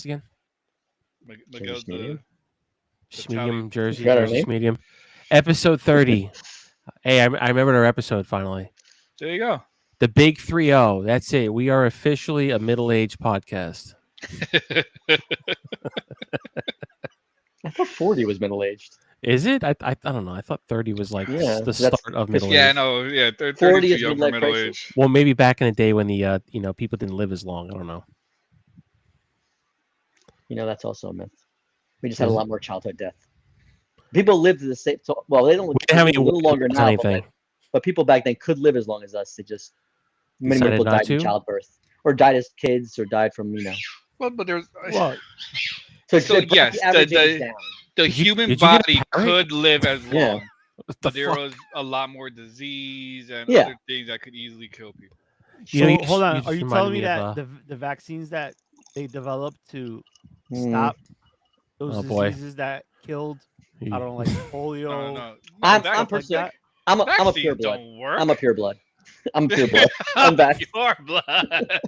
again? Miguel, Jersey Medium. the Schmedium, Italian. Jersey, Got our Jersey name? Schmedium. Episode 30. Hey, I remembered our episode finally. There you go. The big 3-0. That's it. We are officially a middle-aged podcast. I thought 40 was middle aged. Is it? I don't know. I thought 30 was like Yeah, the that's- start of 'cause- middle Yeah, I age. know. Yeah, 40 30 is too young for midlife middle crisis. age. Well, maybe back in the day when the people didn't live as long. I don't know. That's also a myth. We just had a Is it? lot more childhood death. People lived the same. So, well, they don't We live didn't have a any little longer wars or now, anything. but people back then could live as long as us. They just many Decided people not died in to? childbirth, or died as kids, or died from Well, but there's Well, So, So, it brought yes, the average age down. the Did you- human did you get a body parrot? could live as long, Yeah. what the but there fuck? was a lot more disease and Yeah. other things that could easily kill people. You know, So you hold just- on, you are just you reminded telling me me that of, the vaccines that they developed to Mm. stop those Oh, boy. diseases that killed, you- I don't know, like polio? No, no. I'm vac- personally- that? I'm a vaccines pure blood. don't work. I'm a pure blood. I'm pure blood. I'm back. Pure blood.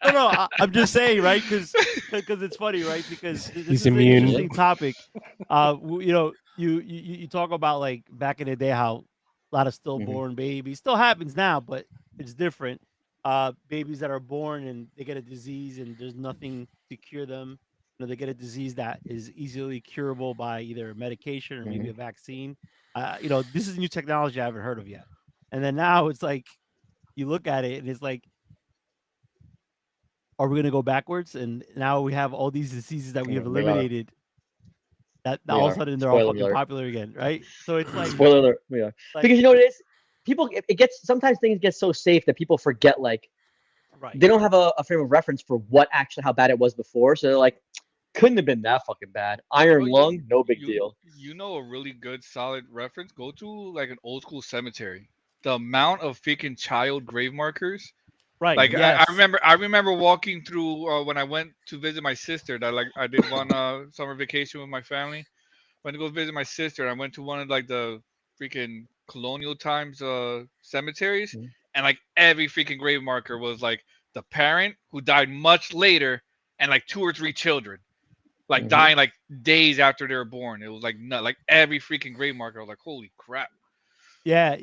No, I'm just saying, right? Because it's funny, right? Because this He's is immune. an interesting topic. You talk about like back in the day how a lot of stillborn babies still happens now, but it's different. Babies that are born and they get a disease and there's nothing to cure them. They get a disease that is easily curable by either medication or maybe a vaccine. This is new technology I haven't heard of yet. And then now it's like you look at it and it's like, are we going to go backwards? And now we have all these diseases that we have We are. eliminated. That We all of are. a sudden they're all Spoiler fucking alert. popular again, right? So it's like, Spoiler alert. We are. like- Because you know what it is? People, it gets, sometimes things get so safe that people forget, like, right? they don't have a frame of reference for what actually, how bad it was before. So they're like, couldn't have been that fucking bad. Iron Well, lung, no big you, deal. You know a really good solid reference? Go to like an old school cemetery. The amount of freaking child grave markers. Right. Like yes. I remember walking through when I went to visit my sister. That like I did one summer vacation with my family. Went to go visit my sister. And I went to one of like the freaking colonial times cemeteries, Mhm. and like every freaking grave marker was like the parent who died much later, and like 2 or 3 children, like Mhm. dying like days after they were born. It was like like every freaking grave marker. I was like, holy crap. Yeah.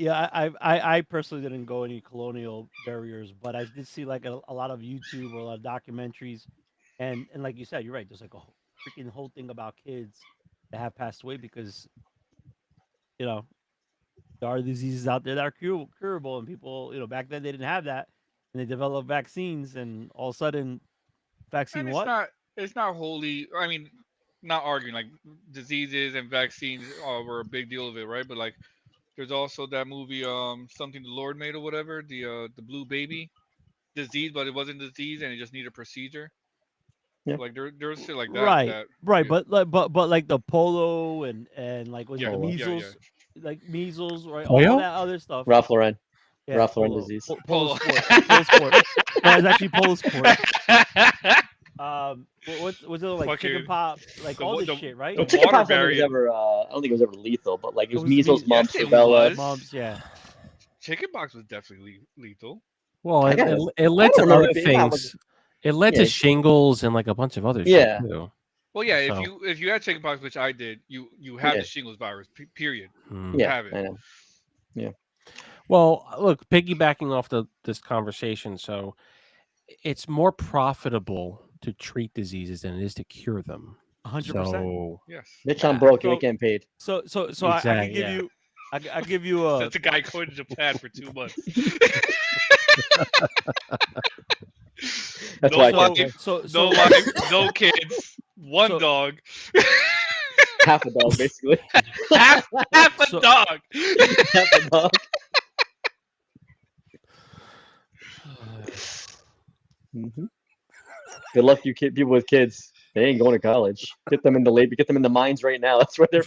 I personally didn't go any colonial barriers, but I did see like a lot of YouTube or a lot of documentaries, and like you said, you're right. There's like a freaking whole thing about kids that have passed away because you know there are diseases out there that are curable, and people, back then they didn't have that, and they developed vaccines, and all of a sudden, vaccine And what? it's not wholly. I mean, not arguing like diseases and vaccines were a big deal of it, right? But like, there's also that movie, something the Lord made or whatever, the blue baby disease, but it wasn't disease and it just needed a procedure. Yeah. Like there's shit like that. Right, That right, yeah. but like the polo and like was Yeah, it Polo. yeah, measles, like measles, right? Polio? All that other stuff. Ralph Lauren. Yeah, Ralph Lauren polo, disease. polo Polo. sport, polo sport. No, it's actually polo sport. What's it like chicken Fucking- pop, like the all wa- this the- shit, right? the Well, chicken water pox I don't think was barrier. ever. I don't think it was ever lethal, but like it was was measles, mumps, Yes, it rubella. was. Mumps, yeah. Chickenpox was definitely lethal. Well, I it, gotta- it, it led I to don't remember other it being that much- things. It led Yeah. to shingles and like a bunch of other Yeah. shit too. Well, yeah, So- if you had chickenpox, which I did, you have Yeah. the shingles virus. Period. Hmm. Yeah, have it. I know. Well, look, piggybacking off this conversation, so it's more profitable to treat diseases than it is to cure them. 100%. So Yes. Bitch, I'm Yeah, broke. You so- ain't getting paid. So I Exactly, can give yeah. you, I give you a. That's a guy going to Japan for 2 months. That's No why I wife, can't. no wife, no kids, one So- dog, Half a dog, basically. half a So- dog. Half a dog. Mhm. Good luck, you people with kids. They ain't going to college. Get them in the labor. Get them in the mines right now. That's where they're.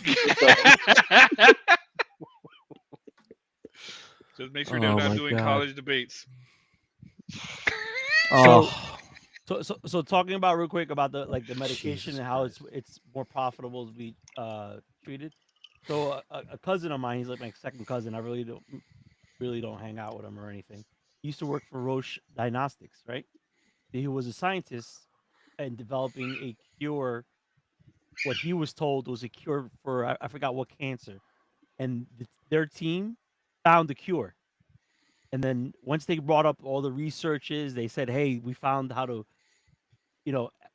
Just make sure they're Oh not my doing God. college debates. oh, So talking about real quick about the medication Jesus and how it's more profitable to be treated. So a cousin of mine, he's like my second cousin. I really don't hang out with him or anything. He used to work for Roche Diagnostics, right? He was a scientist and developing a cure. What he was told was a cure for I forgot what cancer, and their team found the cure. And then once they brought up all the researches, they said, "Hey, we found how to,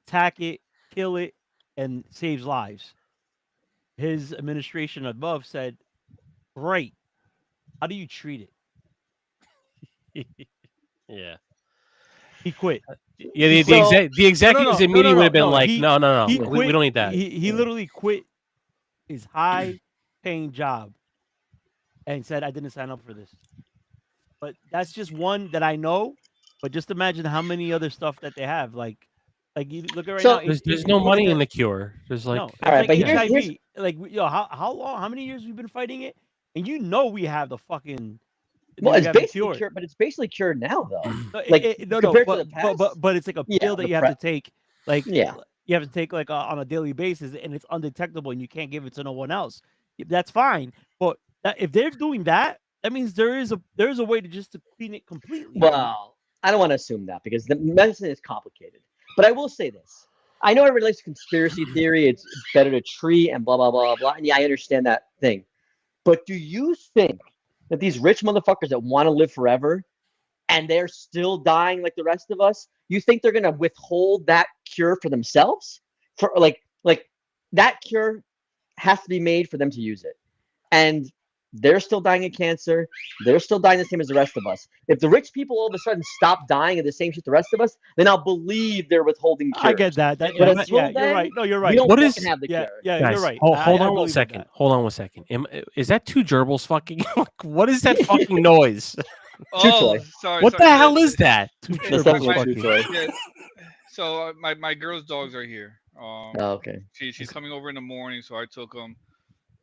attack it, kill it, and saves lives." His administration above said, "Great. How do you treat it?" Yeah. He quit. Yeah, the So- executives immediately would have been like, He- no, He we quit. don't need that. He literally quit his high-paying job and said, "I didn't sign up for this." But that's just one that I know. But just imagine how many other stuff that they have. Like you look at right So- now. There's no money in the cure. There's like, No, it's All right, like but HIV. Like how long? How many years we've been fighting it? And we have the fucking. Well, we it's have the basically cure. cured, but it's basically cured now, though. No, Like, compared to the but past? but it's like a Yeah, pill that the you have to prep. take. Like Yeah. you have to take like on a daily basis, and it's undetectable, and you can't give it to no one else. That's fine, but if they're doing that, that means there is a way to clean it completely. Well, I don't want to assume that because the medicine is complicated. But I will say this. I know everybody likes conspiracy theory. It's better to treat and blah, blah, blah, blah. And yeah, I understand that thing. But do you think that these rich motherfuckers that want to live forever and they're still dying like the rest of us, you think they're going to withhold that cure for themselves? For like that cure has to be made for them to use it. And they're still dying of cancer. They're still dying the same as the rest of us. If the rich people all of a sudden stop dying of the same shit the rest of us, then I'll believe they're withholding cures. I get that. But Yeah, until you're then, right. No, you're We right. don't What fucking is- have the Yeah, cure. yeah, guys, you're right. hold I on believe one in second. that. Hold on one second. Is that two gerbils fucking? What is that fucking noise? Oh, toy. sorry. What sorry. the hell is that? That's my- definitely my- true, Troy. Yeah. So my girl's dogs are here. Oh, okay. She's coming over in the morning, so I took them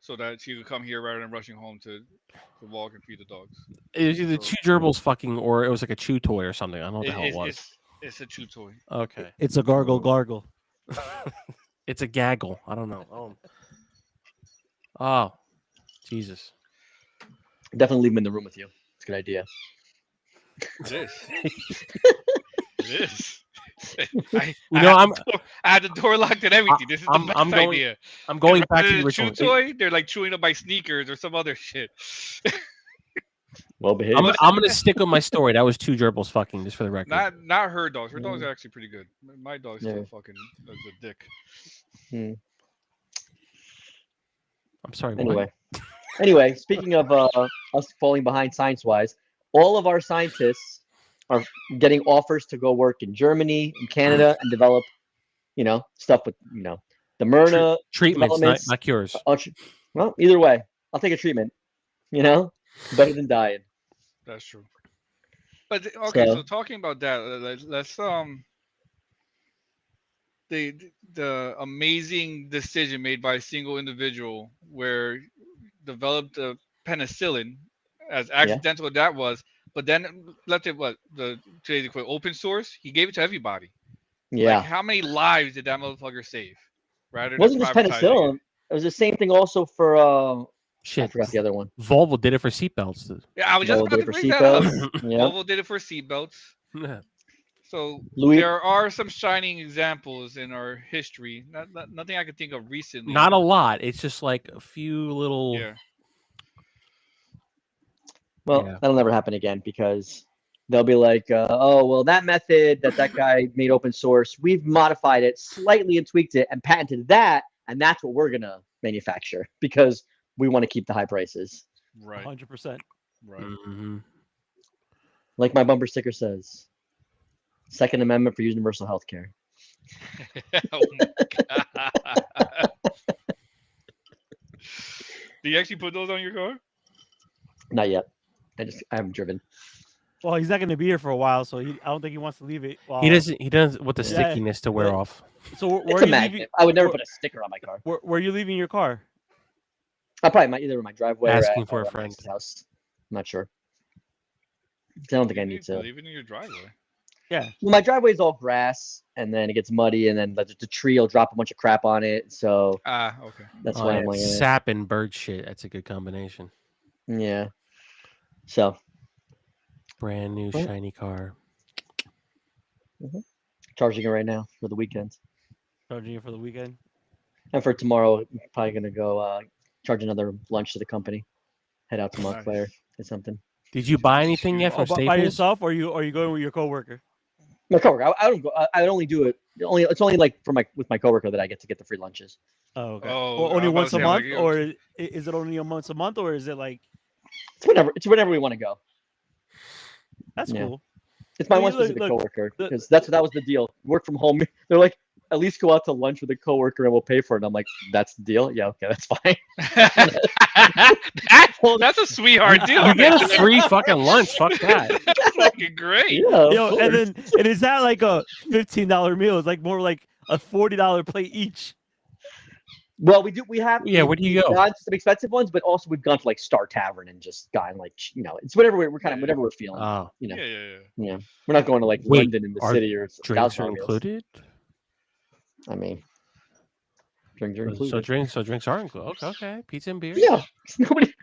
so that she could come here rather than rushing home to walk and feed the dogs. It was either two gerbils fucking, or it was like a chew toy or something. I don't know what the hell it was. It's a chew toy. Okay, It's a gargle. it's a gaggle. I don't know. Oh, Jesus. Definitely leave them in the room with you. It's a good idea. It is. It is. I had the door locked and everything. This is the best idea. I'm going back Rather to than the a chew original. toy, they're like chewing up my sneakers or some other shit. Well behaved. I'm gonna stick with my story. That was two gerbils fucking, just for the record. Not her dogs. Her dogs are actually pretty good. My dog's still Yeah. fucking as a dick. I'm sorry. what? Anyway, speaking of us falling behind science-wise, all of our scientists are getting offers to go work in Germany, in Canada, and develop, stuff with, the Myrna Treatments, developments. not cures. Well, either way, I'll take a treatment. Better than dying. That's true. But okay, So- so talking about that, let's the amazing decision made by a single individual where developed the penicillin, as accidental as that was, but then left it today's equivalent open source. He gave it to everybody. Yeah. Like, how many lives did that motherfucker save? Rather It than wasn't just privatizing penicillin. it? It was the same thing also for I Shit. forgot the other one. Volvo did it for seatbelts. Yeah, I was just Volvo about did to it for bring that up. seatbelts. Yeah. Volvo did it for seatbelts. So Louis, there are some shining examples in our history. Nothing I could think of recently. Not a lot. It's just like a few little. Yeah. well, Yeah. that'll never happen again because they'll be like, oh, well, that method that guy made open source, we've modified it slightly and tweaked it and patented that, and that's what we're gonna manufacture because we want to keep the high prices. Right. 100%. Right. Mhm. Like my bumper sticker says, Second Amendment for universal health care. Oh my God. Do you actually put those on your car? Not yet. I haven't driven. Well, he's not going to be here for a while, so I don't think he wants to leave it. While, He doesn't want the Yeah. stickiness to wear Yeah. off. So where It's are a you magnet. leaving? I would never where- put a sticker on my car. Where are you leaving your car? I probably either in my driveway Asking or for a at my friend. ex's house. I'm not sure. I don't think I need to. Leave it in your driveway. Yeah. Well, my driveway is all grass, and then it gets muddy, and then the tree will drop a bunch of crap on it. So Okay. that's Oh, why yeah, I'm like, sap and bird shit. That's a good combination. yeah. So Brand new Well- shiny car. charging it right now for the weekend. Charging it for the weekend. And for tomorrow, I'm probably gonna go charge another lunch to the company. Head out to Nice. Montclair or something. Did you buy anything yet Oh, from by Staples? yourself, or are you going with your coworker? My coworker, I don't go. I only do it. It's only like with my coworker that I get to get the free lunches. Oh, okay. Oh, Or I only was about once to a say, I'm month, like, or is it only once a month, or is it like It's whenever we want to go. that's Yeah. cool? It's my I mean, one look- specific look, coworker the- because that was the deal. Work from home. They're like, at least go out to lunch with a coworker and we'll pay for it. And I'm like, that's the deal. Yeah, okay, that's fine. that's a sweetheart deal. You get right a there. free fucking lunch. Fuck that. That's fucking great. Yeah, of Yo, and course. then is that like a $15 meal? It's like more like a $40 plate each. Well, we have Yeah, where do you we've go? gone to some expensive ones, but also we've gone to like Star Tavern and just gotten like it's whatever we're kind of whatever we're feeling. Oh, You know, Yeah. we're not going to like Wait, London in the are city or drinks downtown are meals. included. I mean, drinks are So included. drinks are included. Okay. Pizza and beer. Yeah,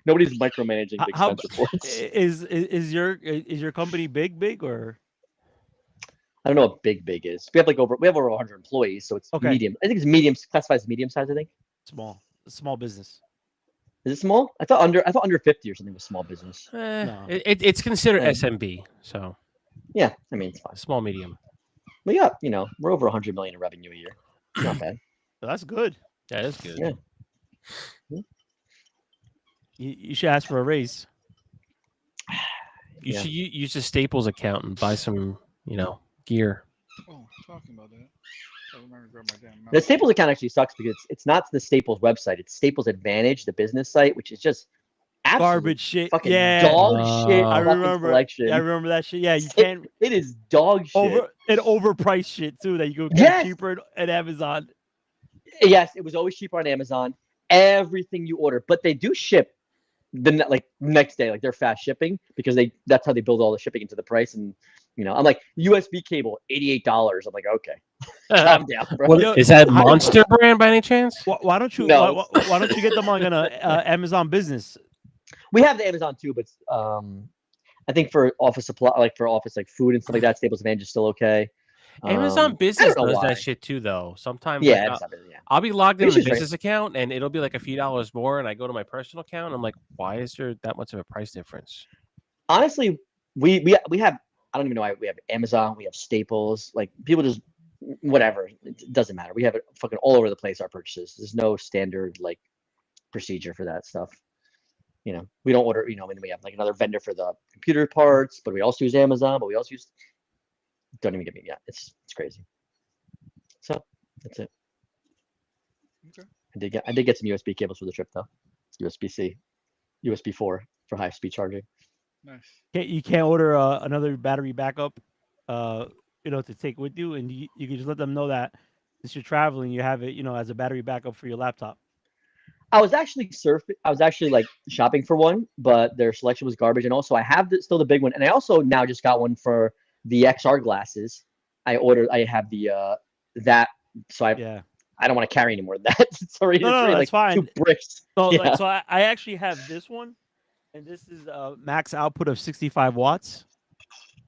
nobody's micromanaging the How- expense reports. Is your company big or I don't know what big is. We have over 100 employees, so it's Okay. medium. I think it's medium, classified as medium size. I think. small business? Is it small? I thought under 50 or something was small business. No. It's considered Yeah. SMB, so Yeah, I mean it's fine. small medium. But yeah, we're over 100 million in revenue a year. Not bad. So that's good. Yeah, that's good. Yeah. You should ask for a raise. You Yeah. should use the Staples account and buy some, gear. Oh, talking about that. I remember to grab my damn The mouse. Staples account actually sucks because it's not the Staples website. It's Staples Advantage, the business site, which is just absolute Garbage shit. fucking Yeah. dog shit. I fucking remember. Selection. Yeah, I remember that shit. Yeah, you It- can't It is dog shit. overpriced shit too that you go get Yes. cheaper at Amazon. Yes, it was always cheaper on Amazon. Everything you order, but they do ship next day. Like they're fast shipping because that's how they build all the shipping into the price. And I'm like USB cable $88. I'm like, okay, calm down, bro. What, Yo, is that how- Monster brand by any chance? Why don't you? No. Why don't you get them on Amazon Business? We have the Amazon too, but I think for office supply, like for office like food and stuff like that, Staples Advantage is still okay. Amazon I Business don't know does why. that shit too, though. Sometimes, Yeah, like, Amazon Business, yeah. I'll be logged into the It's just business account, and it'll be like a few dollars more, and I go to my personal account, and I'm like, why is there that much of a price difference? Honestly, we have I don't even know why we have Amazon, we have Staples, like people just whatever. It doesn't matter. We have it fucking all over the place. Our purchases. There's no standard like procedure for that stuff. We don't order. And then we have like another vendor for the computer parts, but we also use Amazon. But we also use. Don't even get me. Yeah, it's crazy. So that's it. Okay. I did get some USB cables for the trip though. USB-C, USB 4 for high speed charging. Nice. You can't order another battery backup, to take with you, and you can just let them know that since you're traveling, you have it, as a battery backup for your laptop. I was actually like shopping for one, but their selection was garbage. And also I have still the big one. And I also now just got one for the XR glasses. I have the that, so Yeah. I don't want to carry any more of that. It's already, No, it's already that's like fine. 2 bricks. So, Yeah. I actually have this one, and this is max output of 65 watts,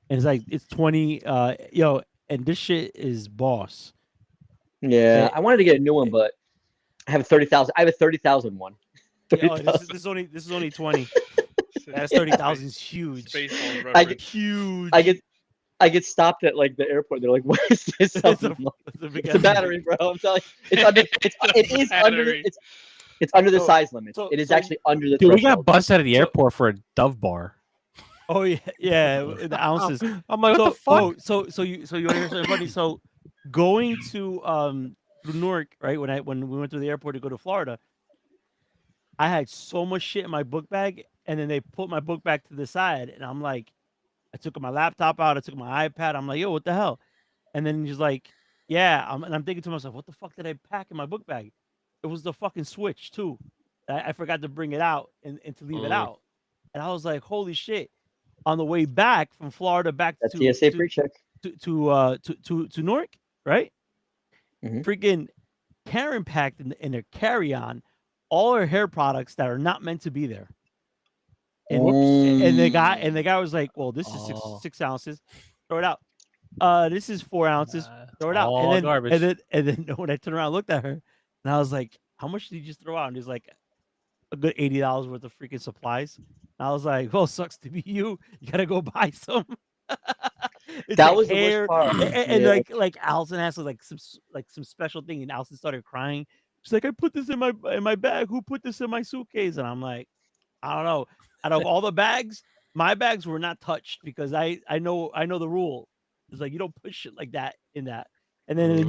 and it's 20. And this shit is boss. Yeah, I wanted to get a new one, but I have a 30,000. I have a 30,000 one. Yeah, 30,000. this is only 20. That's 30,000 is huge. Spaceballs I reference. Huge. I get stopped at like the airport. They're like, "What is this?" It's a, I'm like, it's a big it's a ass battery, bro. I'm telling you, it's under the So- size limit. so- It is so- actually under the Dude, we threshold. got busted out of the So- airport for a Dove bar. Oh yeah, the ounces. I'm like, what the fuck? So you want to hear something funny? So going to Newark, right? When we went to the airport to go to Florida, I had so much shit in my book bag, and then they put my book bag to the side, and I'm like, I took my laptop out, I took my iPad. I'm like, yo, what the hell? And then he's like, yeah. And I'm thinking to myself, what the fuck did I pack in my book bag? It was the fucking Switch too. I forgot to bring it out and to leave it Mm. out. And I was like, holy shit. On the way back from Florida back That's to TSA pre-check. to Newark, right? Mhm. Freaking Karen packed in their carry-on all her hair products that are not meant to be there. And the guy was like, "Well, this is Oh. 6 ounces. Throw it out." this is 4 ounces. Throw it out. All garbage. And then when I turned around, and looked at her, and I was like, "How much did you just throw out?" And he's like, "A good $80 worth of freaking supplies." And I was like, "Well, sucks to be you. You gotta go buy some." It's That like was the worst hair, part. and Yeah. like Allison has like some special thing, and Allison started crying. She's like, "I put this in my bag. Who put this in my suitcase?" And I'm like, "I don't know. Out of all the bags, my bags were not touched because I know the rule. It's like you don't put shit like that in that." And then the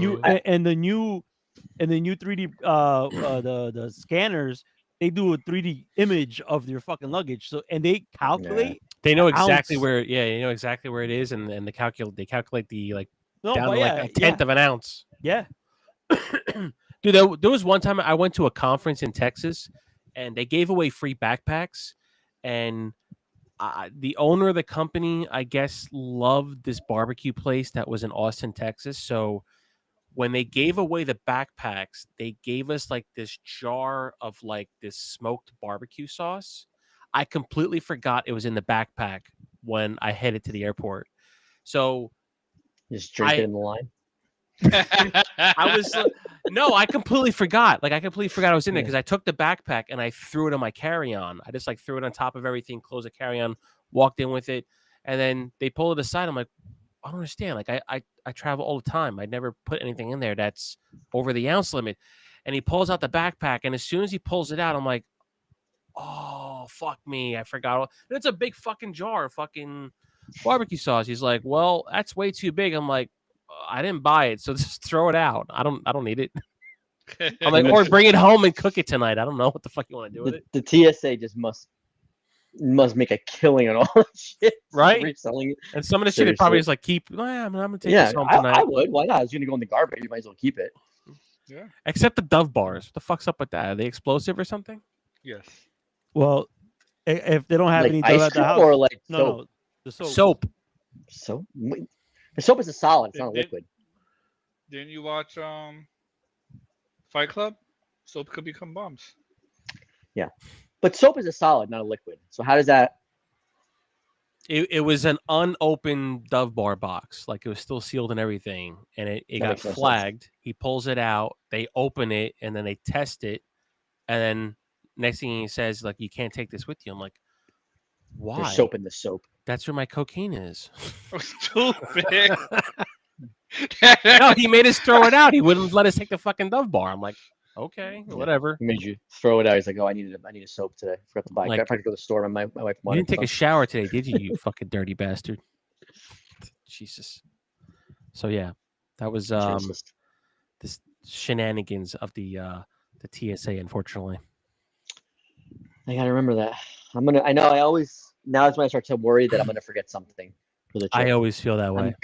new 3D the scanners, they do a 3D image of your fucking luggage. So and they calculate. They know the exactly ounce. where. Yeah, you know exactly where it is, and they calculate the like No, down but to like a tenth of an ounce. yeah. Dude, there was one time I went to a conference in Texas, and they gave away free backpacks, and the owner of the company, I guess, loved this barbecue place that was in Austin, Texas. So when they gave away the backpacks, they gave us like this jar of like this smoked barbecue sauce. I completely forgot it was in the backpack when I headed to the airport. So Just drink it in the line. I was no, I completely forgot. Like I completely forgot I was in there Yeah. because I took the backpack and I threw it on my carry-on. I just like threw it on top of everything, closed the carry-on, walked in with it, and then they pull it aside. I'm like, I don't understand. Like I travel all the time. I'd never put anything in there that's over the ounce limit. And he pulls out the backpack, and as soon as he pulls it out, I'm like, oh fuck me, I forgot. And it's a big fucking jar of fucking barbecue sauce. He's like, well, that's way too big. I'm like, I didn't buy it, so just throw it out. I don't need it. I'm like, or bring it home and cook it tonight. I don't know what the fuck you want to do with it. The TSA just must make a killing on all that shit. Right? Reselling it. And some of the shit it probably Seriously. is like keep. I'm gonna take Yeah, this home I tonight. would. Why not? It's gonna go in the garbage. You might as well keep it. Yeah. Except the Dove bars. What the fuck's up with that? Are they explosive or something? Yes. Well, if they don't have Like any dough ice at the cream house, or like no, soap. no, the soap. Soap. Soap. Wait, the soap is a solid. It's not a Did- liquid. Didn't you watch Fight Club? Soap could become bombs. But soap is a solid, not a liquid. So how does that? It was an unopened Dove bar box, like it was still sealed and everything, and it That got makes no sense. flagged. He pulls it out, they open it, and then they test it, and then next thing he says, like, you can't take this with you. I'm like, why? There's soap in the soap. That's where my cocaine is. Stupid. No, he made us throw it out. He wouldn't let us take the fucking Dove bar. I'm like, okay, Yeah. whatever. He made you throw it out. He's like, oh, I need a soap today. Forgot to buy. Like- I tried to go to the store. And my wife You wanted. didn't take a some. shower today, did you? You fucking dirty bastard. Jesus. So yeah, that was Jesus. this shenanigans of the TSA, unfortunately. I gotta remember that. I know. I always now is when I start to worry that I'm gonna forget something for the trip. I always feel that way.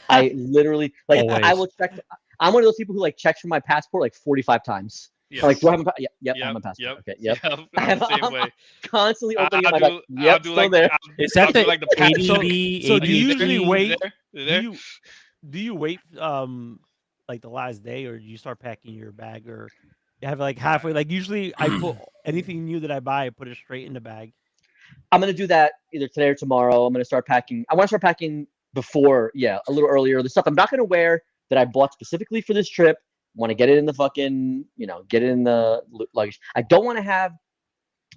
I literally like. I Always. will check. I'm one of those people who like checks for my passport like 45 times. Yes. Like, do I have a? Yep, I Yep, have my passport. yep. Okay, yep. I'm the same way. Constantly opening I'll up my do, bag. Yep, I'll do still like there. Is that I'll do the like the passport. So ADD? do you usually Is wait? there? Is there? Do you wait like the last day, or do you start packing your bag, or you have like halfway? Like usually, I put anything new that I buy, I put it straight in the bag. I'm gonna do that either today or tomorrow. I'm gonna start packing. I want to start packing before, a little earlier. The stuff I'm not gonna wear that I bought specifically for this trip. Want to get it in the fucking, get it in the luggage. I don't want to have.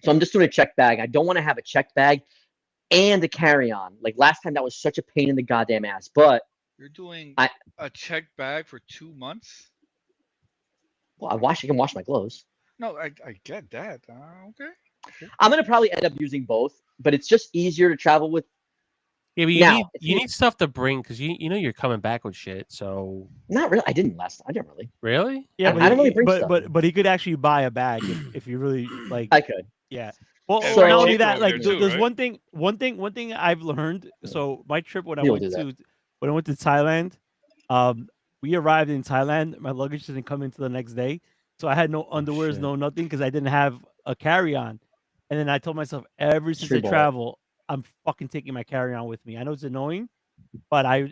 So I'm just doing a checked bag. I don't want to have a checked bag and a carry-on. Like last time, that was such a pain in the goddamn ass. But You're doing I- a checked bag for 2 months? well, I can wash my clothes. No, I get that. Okay. I'm gonna probably end up using both, but it's just easier to travel with. Yeah, but Now, if you you- need stuff to bring because you know you're coming back with shit. So Not really. I didn't last. I didn't really. really, Yeah, I but don't really he, bring stuff. but he could actually buy a bag if you really like. I could. Yeah. Well, Yeah, So- not only cheaper that, over like there too, there's right? one thing I've learned. So my trip when I He'll went do that. to Thailand, we arrived in Thailand. My luggage didn't come into the next day, so I had no underwears, shit. no nothing, because I didn't have a carry-on. And then I told myself, ever since I Street ball. travel, I'm fucking taking my carry-on with me. I know it's annoying, but I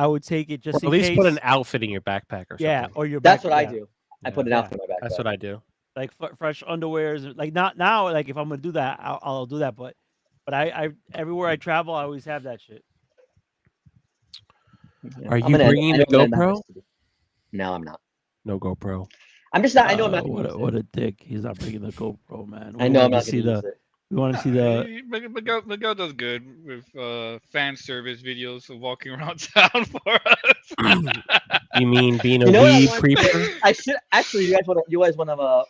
would take it just or in at least case. put an outfit in your backpack or something. Yeah, or your. That's back- what I yeah. do. I Yeah. put an Yeah. outfit in my backpack. That's what I do. Like fresh underwears. Like not now. Like if I'm gonna do that, I'll do that. But I everywhere I travel, I always have that shit. Yeah, Are I'm you gonna end- bringing I the know I'm gonna end GoPro? up with- No, I'm not. No GoPro. I'm just not. I know I'm not. Gonna What use what it. a dick. He's not bringing the GoPro, man. I know I'm not gonna use it. We want to see the. Miguel does good with fan service videos of walking around town for us. You mean being a You know what I weed want? creeper? I should actually. You guys want to?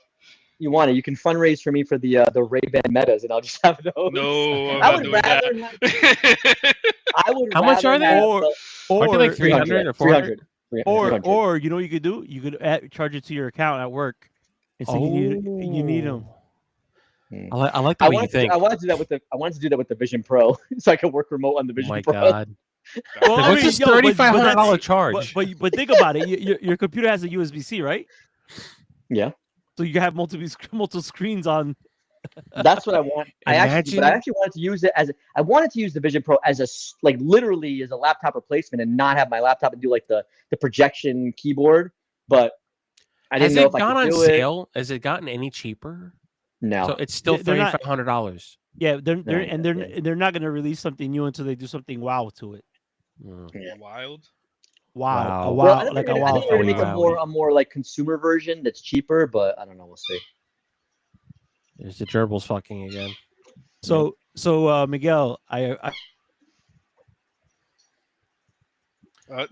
You want it? You can fundraise for me for the Ray-Ban Metas, and I'll just have those. No, I'm I not would doing rather. that. I would. How much rather are they? have Or the- Aren't they or like 300 or 400? 300. or you know what you could do? You could charge it to your account at work, and so you need them. I like the way you think. I wanted to do that with the. I wanted to do that with the Vision Pro, so I could work remote on the Oh Vision my Pro. god! Well, Like, I what's mean, this yo, but $3,500 that's- charge? But think about it. Your computer has a USB-C, right? Yeah, So you can have multiple screens on. that's what I want. But I Imagine- actually wanted to use it as. I wanted to use the Vision Pro as literally as a laptop replacement, and not have my laptop and do like the projection keyboard. But I didn't Has know it if I gone could on do it. sale? Has it gotten any cheaper? No. So it's still They're not- $3,500. Yeah, they're Yeah. they're not gonna release something new until they do something wow to it. Yeah. Wild. Wow, Wow. a Well, wow, I think like they're a gonna, I wow. think they're gonna make Wow. a more like consumer version that's cheaper, but I don't know. We'll see. There's the gerbils fucking again. So Miguel, I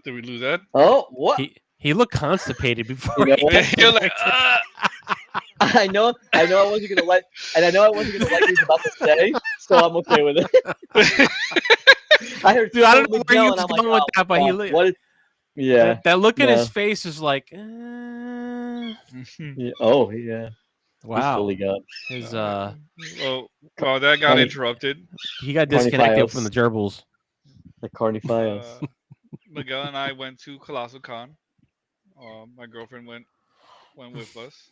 Did we lose that? Oh, what? He looked constipated before. You know he what? got You're like, I know I wasn't gonna like, and I know I wasn't gonna like what he was about to say, so I'm okay with it. I heard, Dude, I don't "Oh, know where Miguel," you and was I'm going like, with "Oh, that, but he fuck, li- what is? Yeah. that look in his no. face is like, Yeah. Oh, yeah. He's wow. fully gone. His well, that got Carney- interrupted. he got disconnected Carnifios. from the gerbils. Like Carnifios. Miguel and I went to Colossal Con. My girlfriend went with us.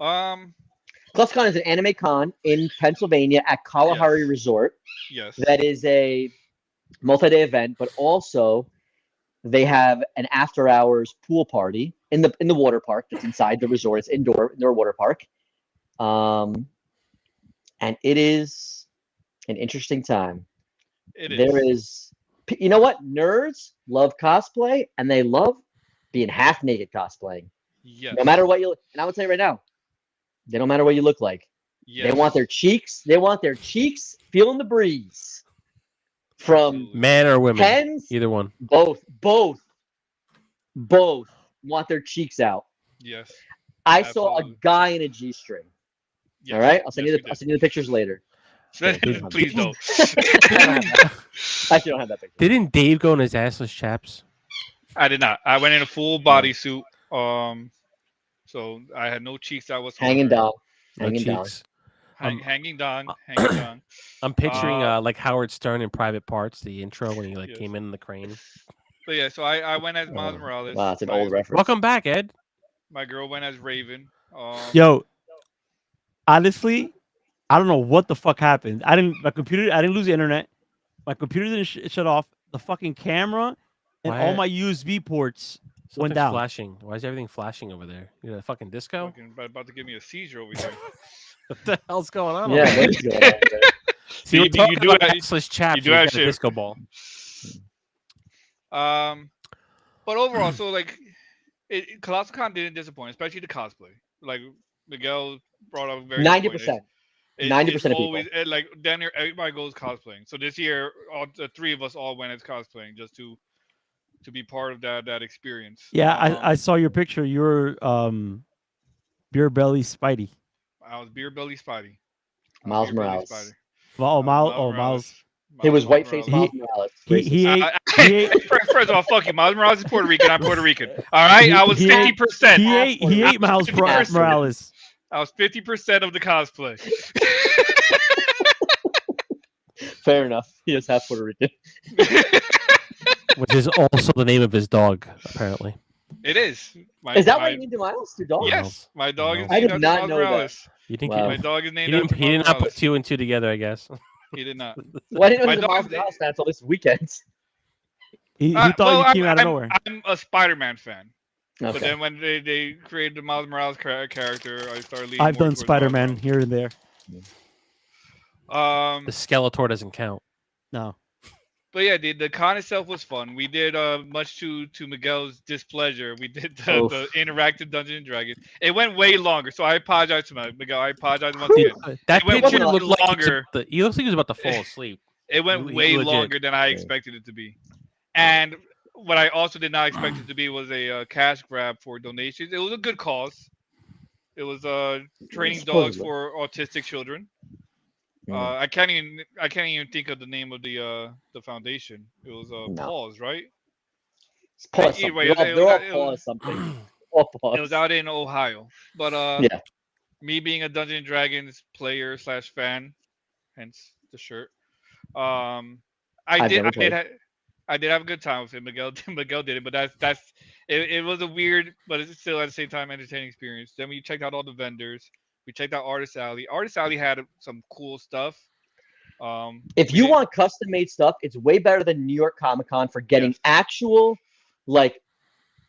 ColossalCon is an anime con in Pennsylvania at Kalahari Yes. Resort. Yes. That is a multi-day event, but also they have an after-hours pool party in the water park that's inside the resort. It's indoor water park, and it is an interesting time. It is. There is, you know what? Nerds love cosplay, and they love being half naked cosplaying. Yes. No matter what you, and I would say right now, they don't matter what you look like. Yes. They want their cheeks. They want their cheeks feeling the breeze. From Absolutely. Man or women, pens, either one. both want their cheeks out. Yes. I saw a Absolutely. guy in a G-string. Yes. All right, I'll send Yes, you the pictures later. we did. Please don't. I actually don't have that picture. Didn't Dave go in his assless chaps? I did not. I went in a full bodysuit. So I had no cheeks out whatsoever. Hanging down, No hanging down. cheeks. Hanging down. Hanging down. I'm picturing Uh, like Howard Stern in Private Parts, the intro when he like Yes. came in the crane. But yeah, so I went as Miles Oh, Morales. wow, it's an my, old reference. Welcome back, Ed. My girl went as Raven. Yo, honestly, I don't know what the fuck happened. I didn't lose the internet. My computer didn't shut off. The fucking camera and Why- all my USB ports went Something's down. flashing. Why is everything flashing over there? You got a fucking disco? fucking about to give me a seizure over here. What the hell's going on? Yeah, over there? what is going on there? See, You we're do- talking you do about have- assless chaps. you do and have got a shit. disco ball. But overall, so like, Colossal Con didn't disappoint, especially the cosplay. Like Miguel brought up a very good point. 90%. It's 90% of people. always like down here. Everybody goes cosplaying. So this year, all the three of us all went as cosplaying just to be part of that experience. Yeah, I saw your picture. You were beer belly Spidey. I was Beer Belly Spidey. Miles Beer Belly Morales. Spidey. Oh, Miles. Miles Morales. It was Miles white face Morales. Miles Morales. He Racist. ate. I- He ate. First of all, fuck you. Miles Morales is Puerto Rican. I'm Puerto Rican. All right, I was He ate- 50%. He ate Miles 50%. Morales. I was 50% of the cosplay. Fair enough. He is half Puerto Rican. Which is also the name of his dog, apparently. It is. Is that why you named him Miles? Your dog? Yes, my dog is I named did after not Miles know that. Morales. You think Wow. My dog is he named didn't, after he did Miles not put Morales. 2 and 2 together, I guess. He did not. Well, I didn't know My he was a dog- Miles Morales fan until this weekend. He Well, thought you came out of nowhere. I'm a Spider-Man fan. But Okay. then when they created the Miles Morales character, I started leaning I've more done towards Spider-Man Miles here and there. Morales. The Skeletor doesn't count. No. But yeah, the con itself was fun. We did much to Miguel's displeasure. We did Oof. the interactive Dungeons and Dragons. It went way longer, so I apologize to Miguel. I apologize once Whew. again. That It went picture way looked like longer. he looks like he was about to fall asleep. It went He way legit. longer than I Yeah. expected it to be. And what I also did not expect it to be was a cash grab for donations. It was a good cause. It was training dogs Supposedly. for autistic children. Mm. I can't even think of the name of the foundation. It was No. Paws, right? It's pause something. Anyway, They're all it pause something. All pause. was out in Ohio. But Yeah. me being a Dungeons and Dragons player / fan, hence the shirt. I I've did never played. I did have a good time with it. Miguel did it, but that's it was a weird, but it's still at the same time entertaining experience. Then we checked out all the vendors. We checked out Artist Alley. Artist Alley had some cool stuff. If we you did- want custom made stuff, it's way better than New York Comic Con for getting Yes. actual, like,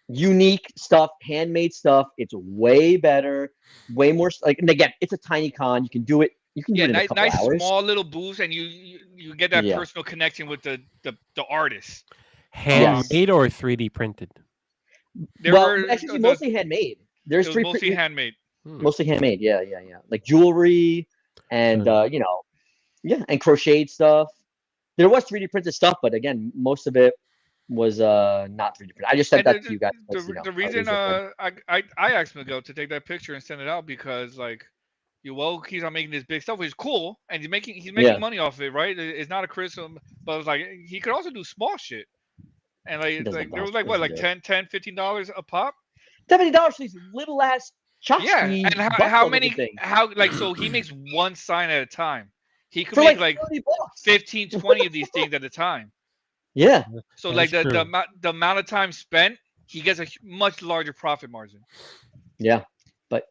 unique stuff, handmade stuff. It's way better, way more. Like, and again, it's a tiny con. You can do it. You can do yeah, it in a couple nice hours. small little booths, and you get that Yeah. personal connection with the artist. Handmade or 3D printed? There Well, were actually, the- mostly handmade. There's it was three mostly handmade. mostly handmade. Yeah. Like jewelry and So- and crocheted stuff. There was 3D printed stuff, but again, most of it was not 3D printed. I just sent And that to you guys. The reason I asked Miguel to take that picture and send it out because like Yoel keeps on making this big stuff, which is cool, and he's making Yeah. money off of it, right? It's not a criticism, but it's like he could also do small shit. And He doesn't there was have like what, to like do $10, $15 a pop? $70 for these little ass tchotchke. Yeah, and how buffalo many things. so he makes one sign at a time. He could For make like like 30 bucks. 15, 20 of these things at a time. Yeah. So That like is the true. amount of time spent, he gets a much larger profit margin. Yeah. But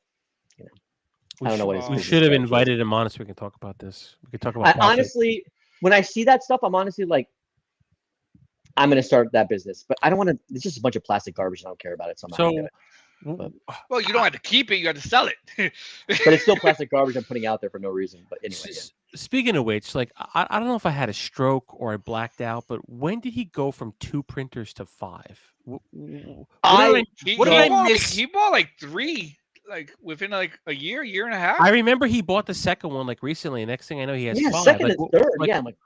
We I don't know what should- his We business should have strategy is. invited him on so we can talk about this. We could talk about I profit. honestly, when I see that stuff, I'm honestly like, I'm gonna start that business. But I don't want to. It's just a bunch of plastic garbage. And I don't care about it. So I'm not gonna So, do it. Well, you don't have to keep it; you have to sell it. But it's still plastic garbage I'm putting out there for no reason. But anyway, yeah. speaking of which, like I don't know if I had a stroke or I blacked out, but when did he go from 2 printers to 5? What He, What he did I bought, like, miss? he bought like 3, like within like a year and a half. I remember he bought the second one like recently. Next thing I know, he has Yeah, 5. second Like, and third. like, Yeah, I'm like,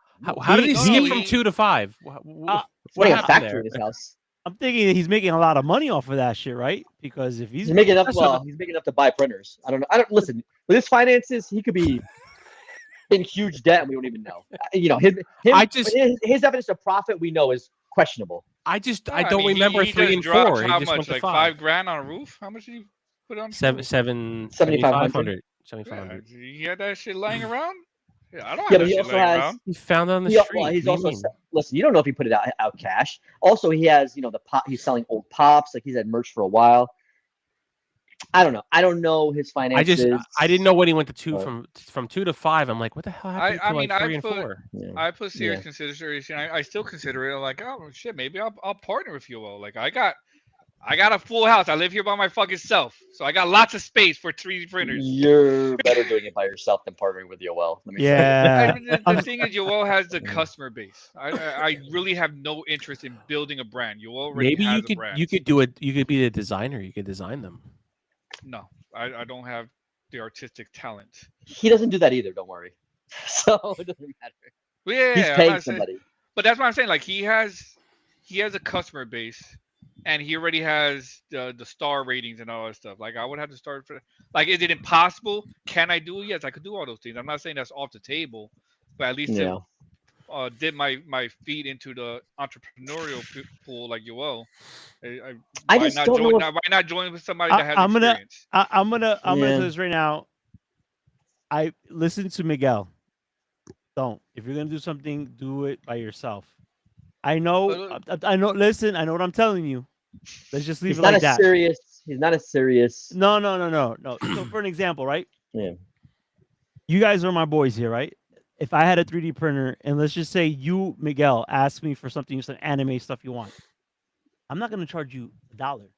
how did he No, skip no, from he- 2 to 5? What running a happened factory there? in his house. I'm thinking that he's making a lot of money off of that shit, right? Because if He's making enough. That's Well, what- he's making enough to buy printers. I don't know. I don't listen. With his finances, he could be in huge debt, and we don't even know. I just- his evidence of profit we know is questionable. I I don't mean, remember he 3 just and dropped 4. He how just much? went to Like 5. $5,000 on a roof? How much did he put on? 7,500. 7,500. Yeah, 7,500. he had that shit lying around. Yeah, I don't Yeah, have but that he shit also laying has. around. He found it on the He, street. well, he's What do you also mean? listen. You don't know if he put it out cash. Also, he has the pop. He's selling old pops. Like he's had merch for a while. I don't know. I don't know his finances. I didn't know when he went to 2 But- from 2 to 5. I'm like, what the hell happened I to mean, like 3 I and put- 4? Yeah. I put serious Yeah. consideration. I still consider it like, oh shit, maybe I'll partner with you all. Like I got a full house. I live here by my fucking self, so I got lots of space for 3D printers. You're better doing it by yourself than partnering with Yoel. Let me say. yeah, The thing is, Yoel has the customer base. I really have no interest in building a brand. Yoel already Maybe has you a could brand. you could do it. You could be the designer. You could design them. No, I don't have the artistic talent. He doesn't do that either. Don't worry. So it doesn't matter. But yeah, He's I'm paying not saying- somebody. But that's what I'm saying. Like he has a customer base, and he already has the star ratings and all that stuff. Like I would have to start for. Like, is it impossible? Can I do it? Yes, I could do all those things. I'm not saying that's off the table, but at least Yeah. to dip my feet into the entrepreneurial pool like Yoel. I why just not don't join? know if- Why not join with somebody I- that has I'm gonna- experience? I'm gonna Yeah. do this right now. I listen to Miguel. Don't. If you're gonna do something, do it by yourself. I know. I know. Listen, I know what I'm telling you. Let's just leave He's it not like a that. serious. He's not a serious. No. So for an example, right? Yeah. You guys are my boys here, right? If I had a 3D printer, and let's just say you, Miguel, asked me for something, some anime stuff you want, I'm not gonna charge you $1.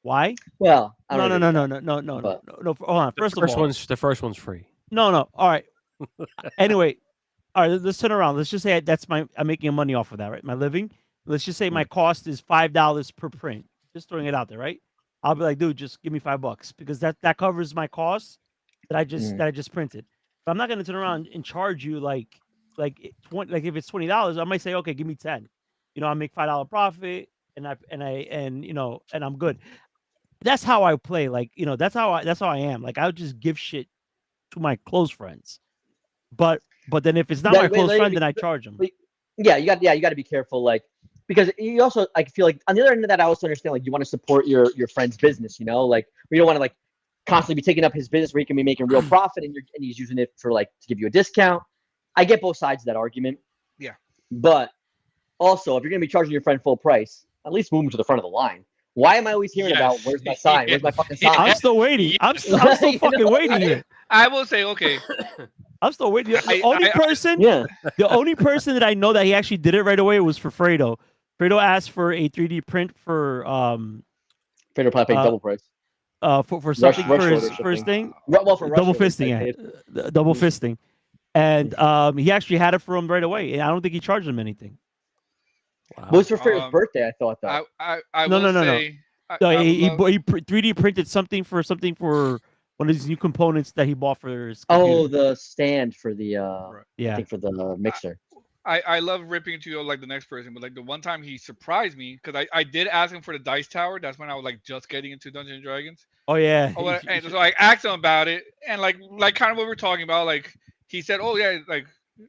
Why? Well, I No. don't agree with Hold on. The First of all, the first one's free. no. All right. Anyway, all right, let's turn around. Let's just say I'm making money off of that, right? My living. Let's just say my cost is $5 per print. Just throwing it out there, right? I'll be like, dude, just give me $5 because that covers my costs that I just printed. But I'm not gonna turn around and charge you like 20, like if it's $20, I might say, okay, give me 10. I make $5 profit and and I'm good. That's how I play. Like, that's how I am. Like, I would just give shit to my close friends. But then if it's not my close friend, then I charge them. Yeah, you got to be careful, like, because you also, I feel like on the other end of that, I also understand, like, you want to support your friend's business, like we don't want to like constantly be taking up his business where he can be making real profit and he's using it for like to give you a discount. I get both sides of that argument. Yeah. But also, if you're gonna be charging your friend full price, at least move him to the front of the line. Why am I always hearing about where's my sign? Where's my fucking sign? I'm still waiting. I'm still fucking waiting here. I will say, okay. I'm still waiting. The only person that I know that he actually did it right away was for Fredo. Fredo asked for a 3D print for Fredo probably paid double price. For something for his first thing. Well, for double Russia, fisting, double fisting, and he actually had it for him right away, and I don't think he charged him anything. Wow. Well, it was for Fredo's birthday, I thought. Though. No. He 3D printed something for one of these new components that he bought for his computer. Oh, the stand for the I think for the mixer. I love ripping to like the next person, but like the one time he surprised me because I did ask him for the dice tower. That's when I was like just getting into Dungeons and Dragons. Oh yeah. And so I asked him about it, and like kind of what we're talking about. Like he said, "Oh yeah, like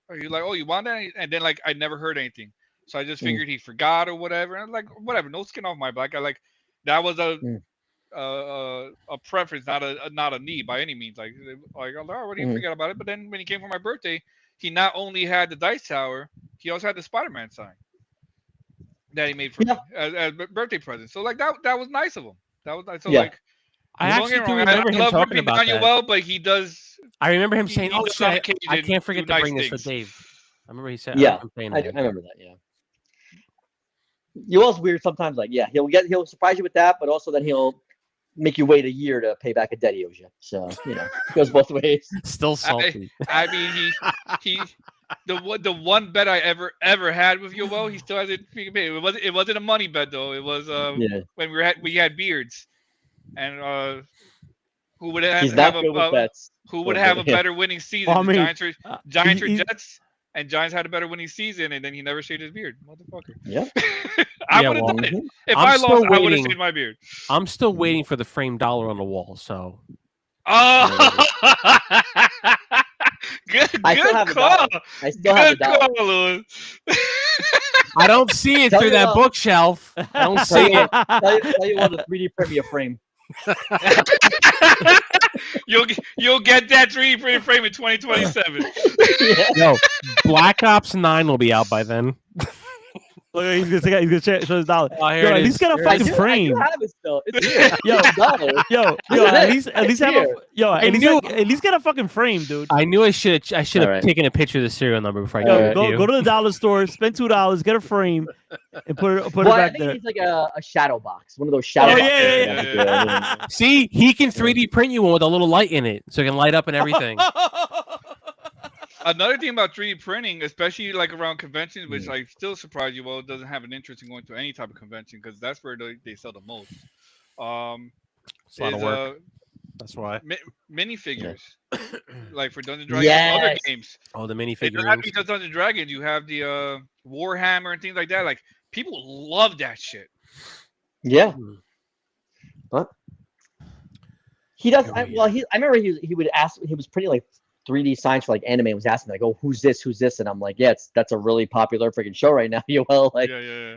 are you like oh you want that?" And then like I never heard anything, so I just figured he forgot or whatever. And like whatever, no skin off my back. I like that was a preference, not a need by any means. Like I already forgot about it. But then when he came for my birthday, he not only had the dice tower, he also had the Spider-Man sign that he made for me as birthday present. So like that was nice of him. That was nice. So like I actually do remember him talking about that. Well, but he does. I remember him saying, "Oh shit, I can't forget to bring this for Dave." I remember he said, "Yeah, I remember that." Yeah. Yoel's weird sometimes. Like, yeah, he'll surprise you with that, but also then he'll make you wait a year to pay back a debt he owes you. So it goes both ways. Still salty. I mean, he the one bet I ever had with Yoel, he still hasn't paid. It wasn't a money bet though. It was when we had beards, and who would have a better winning season? Well, I mean, Giants or Jets? And Giants had a better winning season, and then he never shaved his beard, motherfucker. Yeah, I would have done it. If I lost, I would have shaved my beard. I'm still waiting for the framed dollar on the wall. So, good call. I still have the dollar. Louis. I don't see it through that bookshelf. I don't see it. Tell you what, to 3D print me a frame. You'll get that 3D printed frame in 2027. No, Black Ops 9 will be out by then. Look, he's gonna show his dollar. Oh, at least get a fucking frame. I have it still. It's here. At least get a fucking frame, dude. I knew I should have taken a picture of the serial number before I go to the dollar store, spend $2, get a frame, and put it back there. I think it's like a shadow box, one of those shadow boxes. Yeah. See, he can 3D print you one with a little light in it, so it can light up and everything. Another thing about 3D printing, especially like around conventions, which like still surprise you, well, it doesn't have an interest in going to any type of convention because that's where they sell the most. It's a lot of work. That's why. Minifigures, like for Dungeons & Dragons and other games. Oh, the minifigures. It's not because Dungeons & Dragons, you have the Warhammer and things like that. Like people love that shit. Yeah. But he does. I remember he would ask. He was pretty like 3D signs for like anime. Was asking like, "Oh, who's this? And I'm like, "Yeah, that's a really popular freaking show right now." Yoel, like,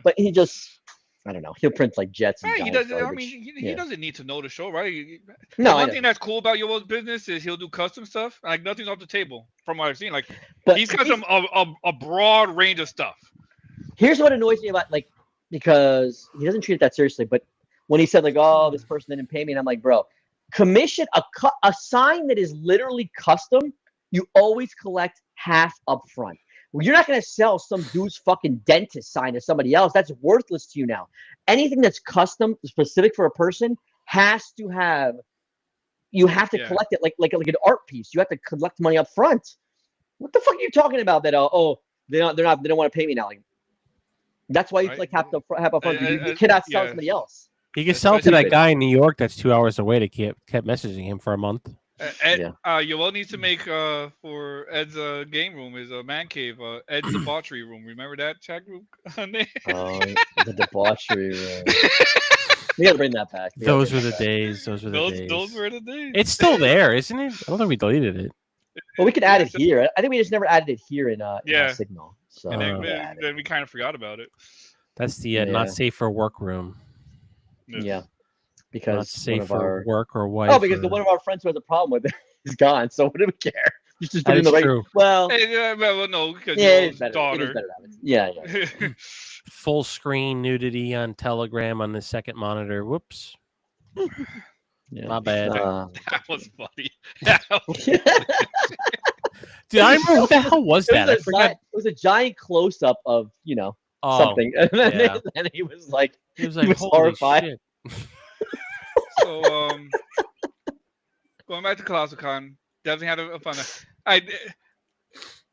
but he just, I don't know. He'll print like jets. And he doesn't. I mean, he doesn't need to know the show, right? No. One thing that's cool about Yoel's business is he'll do custom stuff. Like nothing's off the table from what I've seen. Like he's got a broad range of stuff. Here's what annoys me about like because he doesn't treat it that seriously. But when he said like, "Oh, this person didn't pay me," and I'm like, "Bro, commission a sign that is literally custom. You always collect half up front. Well, you're not going to sell some dude's fucking dentist sign to somebody else. That's worthless to you now. Anything that's custom, specific for a person, has to have. You have to collect it like an art piece. You have to collect money up front. What the fuck are you talking about? That they don't want to pay me now. Like that's why you Right. like have up front. You Uh, cannot sell yeah. somebody else. He can sell to Especially- that guy in New York that's 2 hours away that kept messaging him for a month. Ed, Yoel needs to make for Ed's game room is a man cave. Ed's debauchery room. Remember that chat group? The debauchery room. We gotta bring that back. Those were the days. Those were the days. Those were the days. It's still there, isn't it? I don't think we deleted it. Well, we can add it here. I think we just never added it here in our Yeah. Signal. So and then, we add it. then we kind of forgot about it. That's the Yeah. not safe for work room. Yeah, Not because one safe of for our work or wife. because the one of our friends who has a problem with it is gone. So what do we care? You just put That it in the is right. true. Well, Well, no, because yeah, it Yoel's is better. It is daughter. better to have it. Yeah. Full screen nudity on Telegram on the second monitor. Whoops. Yeah. My bad. That was funny. Dude, I remember what the hell was that? I It forgot. was a giant close up of Oh, something, and then, yeah. and he was like, He was he like, was holy horrified. shit. So, going back to ColossalCon, definitely had a fun.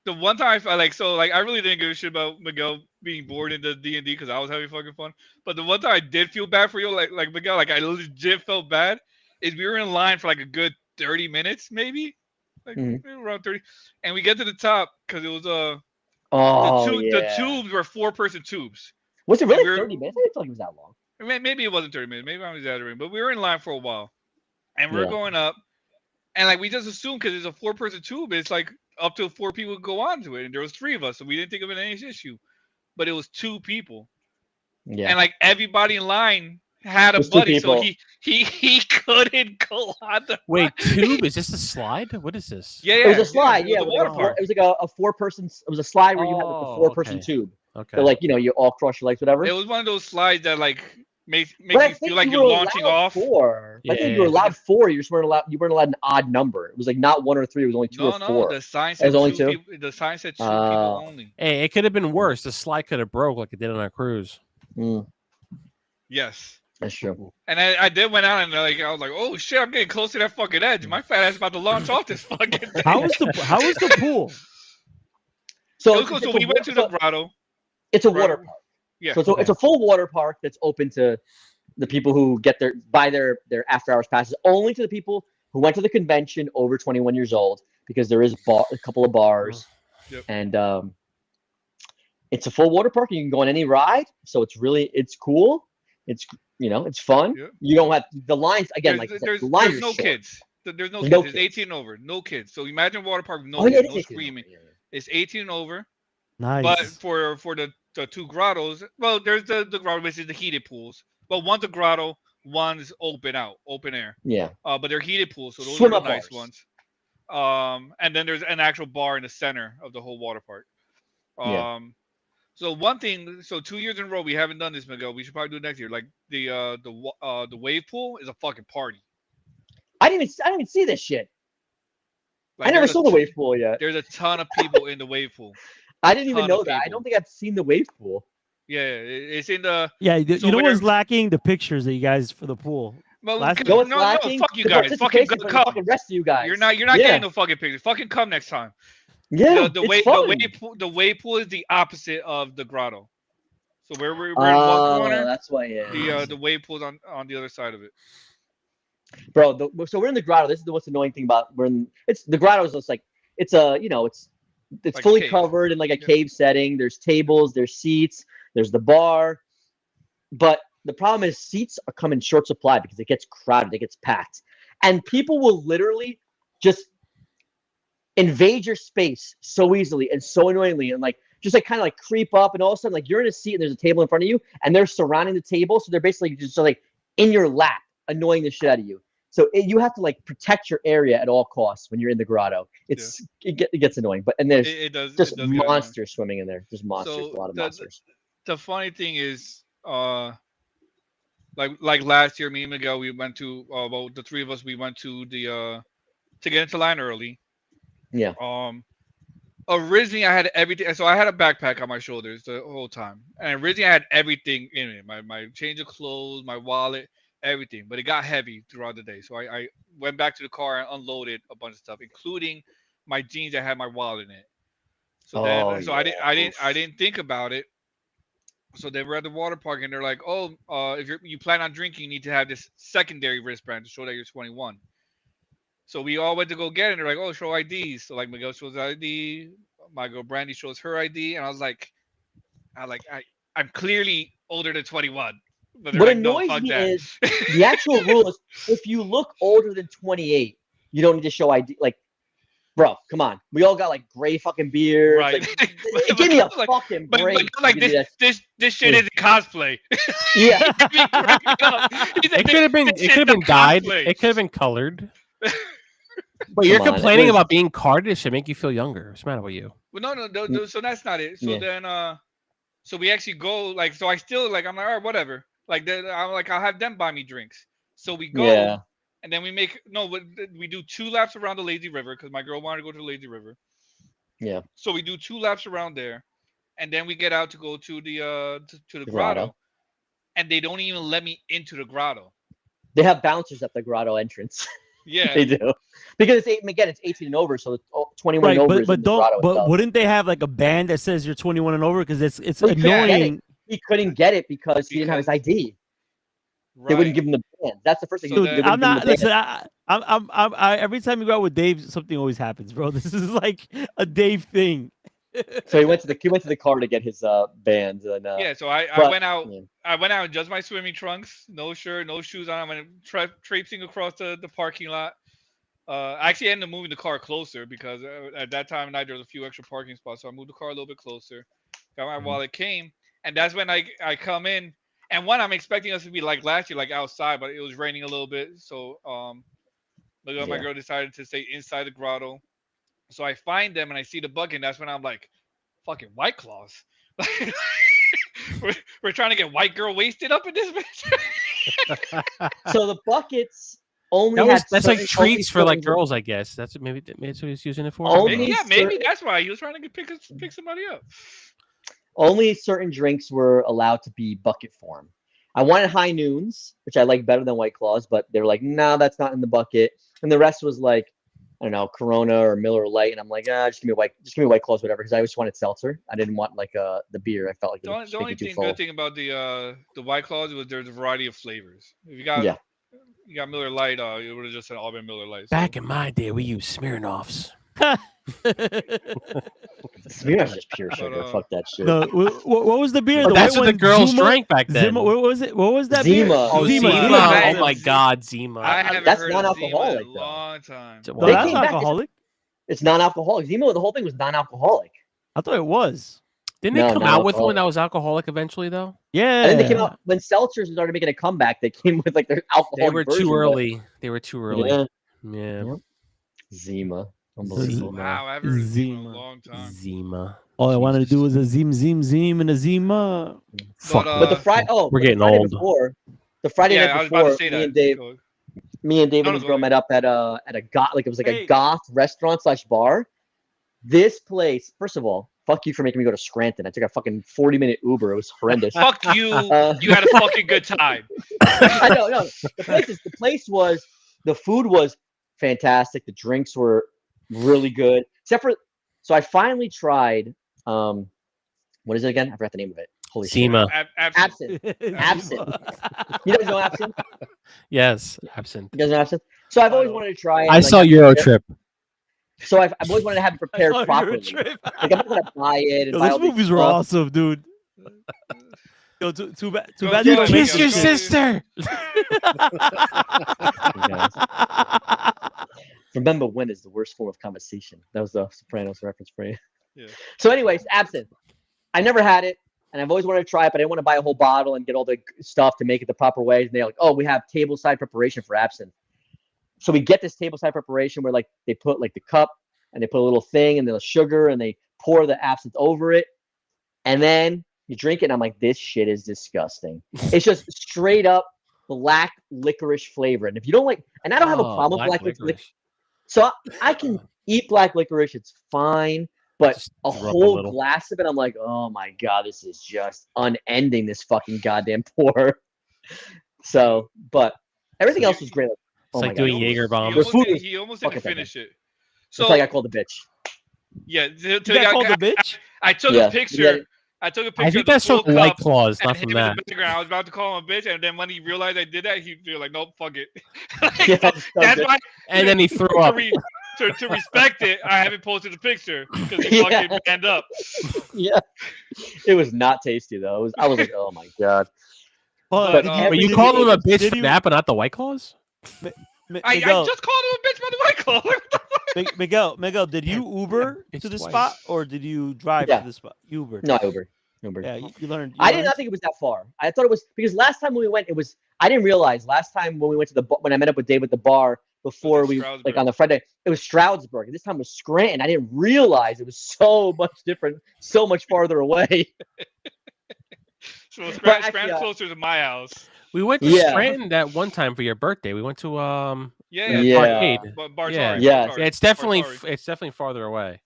The one time I really didn't give a shit about Miguel being bored in the D&D because I was having fucking fun. But the one time I did feel bad for you, like Miguel, like I legit felt bad, is we were in line for like a good 30 minutes, maybe, like maybe around 30, and we get to the top because it was the tubes were 4-person tubes. Was it really we were- 30 minutes? I didn't feel like it was that long. Maybe it wasn't 30 minutes. Maybe I'm exaggerating. But we were in line for a while. And we're Yeah. going up. And like we just assumed because it's a 4-person tube, it's like up to 4 people go onto it. And there was 3 of us. So we didn't think of it as any issue. But it was 2 people. Yeah. And like everybody in line had a There's 2 buddy. So people. he couldn't go on the Wait, tube? Is this a slide? What is this? Yeah, It was a slide, it was yeah. a water park. It was like a 4-person. It was a slide where you had like a Oh, 4-person okay. tube. Okay. So like you all cross your legs, whatever. It was one of those slides that like makes But I you think feel like you you're were launching allowed off. 4. I think you Yeah. were allowed 4. You weren't allowed an odd number. It was like not 1 or 3. It was only 2 or 4. The sign It said was only 2 2? people. The sign said 2 people only. Hey, it could have been worse. The slide could have broke like it did on our cruise. Yes. That's true. And I did went out and like I was like, oh shit, I'm getting close to that fucking edge. My fat ass is about to launch off this fucking thing. How was the pool? So, It was cool. So we went to the grotto. It's a Right. water park. Yeah. So it's a full water park that's open to the people who buy their after hours passes. Only to the people who went to the convention over 21 years old, because there is a couple of bars, Yep. and it's a full water park. You can go on any ride, so it's cool. It's it's fun. Yep. You don't have the lines again. There's, Like I said, there's, the lines there's are no short. kids. There's no There's kids. no It's kids. 18 and over. No kids. So imagine water park with no Oh yeah, kids, it no is 18 screaming. over, yeah. It's 18 and over. Nice. But for the 2 grottos, well, there's the grotto, which is the heated pools. But one's a grotto, one's open air. Yeah. But they're heated pools, so those Swim are up the nice bars. ones. And then there's an actual bar in the center of the whole water park. Yeah. So one thing, 2 years in a row we haven't done this, Miguel. We should probably do it next year. Like the wave pool is a fucking party. I didn't even see this shit. Like, I never there's a saw the ton- wave pool yet. There's a ton of people in the wave pool. I didn't even ton know of that. I people. don't think I've seen the wave pool. Yeah, it's in the. Yeah, So you know when what's they're- lacking? The pictures that you guys for the pool. Well, Last- You know what's no, lacking? fuck you The guys. Fucking participation from the come. fucking rest of you guys. You're not Yeah. getting no fucking pictures. Fucking come next time. Yeah, The it's fun. wave pool is the opposite of the grotto. So we're in one corner. That's why. Yeah. The wave pool's on the other side of it. Bro, so we're in the grotto. This is what's annoying thing about it's the grotto is just like it's it's Like fully cave. covered in like a Yeah. cave setting. There's tables, there's seats, there's the bar. But the problem is seats are come in short supply because it gets crowded, it gets packed. And people will literally just invade your space so easily and so annoyingly and like just like kind of like creep up, and all of a sudden like you're in a seat and there's a table in front of you and they're surrounding the table, so they're basically just like in your lap, annoying the shit out of you. So you have to like protect your area at all costs when you're in the grotto. It gets annoying, but and there's It does. just it does get annoying. monsters swimming in there. Just monsters, So a lot of the- monsters. The funny thing is, like last year, me and Miguel, we went to well, the 3 of us, we went to the to get into line early. Yeah. Originally I had everything, so I had a backpack on my shoulders the whole time, and originally I had everything in it, my change of clothes, my wallet, everything, but it got heavy throughout the day, so I went back to the car and unloaded a bunch of stuff, including my jeans that had my wallet in it. So Oh, then, so yeah. I didn't think about it. So then we're at the water park, and they're like, "Oh, if you plan on drinking, you need to have this secondary wristband to show that you're 21." So we all went to go get it. And they're like, "Oh, show IDs." So like Miguel shows ID, my girl Brandy shows her ID, and I'm clearly older than 21. But they're What like, "No, annoys fuck me that." is the actual rule is if you look older than 28, you don't need to show ID. Like, bro, come on. We all got like gray fucking beards. Right. Like, give me a Like- fucking But break. like You do that. this shit isn't cosplay. Yeah. It could have been. It could have been dyed. It could have been colored. But you're Come on, it complaining was- about being carded. It should make you feel younger. What's the matter with you? Well, no. So that's not it. So Yeah. then, so we actually go like. So I still like. I'm like, all right, whatever. Like, I'm like, I'll have them buy me drinks. So we go, Yeah. and then we do 2 laps around the lazy river because my girl wanted to go to the lazy river. Yeah. So we do 2 laps around there, and then we get out to go to the to the Grotto. grotto, and they don't even let me into the grotto. They have bouncers at the grotto entrance. Yeah. They do. Because it's 18 and over, so it's 21 Right, and over. but is but in the don't grotto but itself. wouldn't they have like a band that says you're 21 and over? Because it's Well, he couldn't get annoying. He couldn't get it because he didn't have his ID. They wouldn't give him the band. That's the first thing. So they then- wouldn't I'm give him not. the band. Listen, I every time you go out with Dave, something always happens, bro. This is like a Dave thing. So he went to the car to get his bands and Yeah. So I but- went out. yeah. I went out in just my swimming trunks, no shirt, no shoes on. I went traipsing across the parking lot. I actually ended up moving the car closer because at that time of night there was a few extra parking spots, so I moved the car a little bit closer. Got my Mhm. wallet, came, and that's when I come in. And one, I'm expecting us to be like last year, like outside, but it was raining a little bit, so my Yeah. girl decided to stay inside the grotto. So I find them and I see the bucket, and that's when I'm like, fucking White Claws. we're trying to get white girl wasted up in this bitch. So the buckets only had That's like certain- treats for only like certain- girls, I guess. That's maybe that's what he's using it for. Only- Maybe, yeah, maybe certain- that's why he was trying to pick somebody up. Only certain drinks were allowed to be bucket form. I wanted High Noons, which I like better than White Claws, but they're like, no, that's not in the bucket. And the rest was like, I don't know, Corona or Miller Lite, and I'm like, just give me White Claws, whatever, because I always wanted seltzer. I didn't want like the beer. I felt like it The would only, just the make only it too thing, full. good thing about the White Claws was there's a variety of flavors. If you got Yeah. you got Miller Lite, it would have just said all been Miller Lite. Back in my day, we used Smirnoffs. Smirnoff's just pure sugar. But, Fuck that shit. No, what was the beer? Oh, The That's white what the one, girls Zima? drank back then. Zima, what was it? What was that beer? Zima. Oh, Zima. Zima! Zima. Oh my God, Zima! I haven't that's heard of Zima non-alcoholic, in a though. long time. No, Well, They that's came back, alcoholic. It's non-alcoholic. Zima, the whole thing was non-alcoholic. I thought it was. Didn't they No, come not out with alcoholic. one that was alcoholic eventually, though? Yeah. And then they came out when seltzers started making a comeback. They came with like their alcoholic. They were version, too but- early. They were too early. Yeah. Yeah. Yep. Zima. Unbelievable. Wow, I haven't heard of Zima in Zima. a long time. Zima. All I wanted to Jesus. do was a zim and a Zima. Fuck. But, But the Friday, We're getting Friday old. Before, the Friday Yeah, I night was about to before, say me that. and Dave, Go- and No, his go girl ahead. met up at a goth, like it was like Hey. a goth restaurant / bar. This place, first of all, fuck you for making me go to Scranton. I took a fucking 40-minute Uber. It was horrendous. Fuck you. Uh, You had a fucking good time. I know, no. The food was fantastic. The drinks were really good. Except for, so I finally tried, what is it again? I forgot the name of it. Holy shit. Zima. Absent. Absinthe. You guys know absinthe? Yes, absinthe. You guys know absinthe? So I've always wanted to try it. I like, saw Eurotrip. So I've always wanted to have it prepared Oh, properly. Eurotrip. Like I'm not gonna buy it. And Yo, buy those all these movies were stuff. awesome, dude. Yo, too bad. Too Go bad to they the don't make Kiss Kiss your Miguel. sister. Remember when is the worst form of conversation? That was the Sopranos reference for you. Yeah. So, anyways, absinthe. I never had it, and I've always wanted to try it, but I didn't want to buy a whole bottle and get all the stuff to make it the proper way. And they're like, "Oh, we have tableside preparation for absinthe." So we get this tableside preparation where like they put like the cup and they put a little thing and the sugar and they pour the absinthe over it, and then you drink it. And I'm like, this shit is disgusting. It's just straight up black licorice flavor. And if you don't like, and I don't have a Oh, problem with black licorice. So I can eat black licorice, it's fine, but Just a drop a whole little. glass of it, I'm like, oh my God, this is just unending, this fucking goddamn pour. So, but everything else was great. It's Oh my like God. doing Jaeger bombs. The food was He almost fucking didn't finish it. That's why I got called a bitch. Yeah, You got called a bitch. I took Yeah. a picture. I took a picture I think of the that's full from White cup Claws, not and from him in that. the background. I was about to call him a bitch, and then when he realized I did that, he was like, "Nope, fuck it." Like, Yeah, so it's so that's good. why. And then he threw up. To respect it, I haven't posted the picture because he Yeah. fucking end up. Yeah. It was not tasty though. I was like, oh my god. But, did But you everything called we him a ate was- bitch did for you- that, but not the White Claws? I Miguel, just called him a bitch by the White Claw. What the fuck? Miguel, did you Uber it's to the twice. spot or did you drive Yeah. to the spot? You Ubered. No, Uber. Yeah, you learned. I did not think it was that far. I thought it was because last time when we went, it was. I didn't realize last time when we went to when I met up with Dave at the bar before in we Stroudsburg. like on the Friday, it was Stroudsburg. And this time it was Scranton. I didn't realize it was so much different, so much farther away. So it's But Scranton's actually, closer to my house. We went to Yeah. Scranton that one time for your birthday. We went to Yeah, Yeah. arcade. Bartari, Yeah. Yes. Bartari, Yeah, it's definitely Bartari. farther away.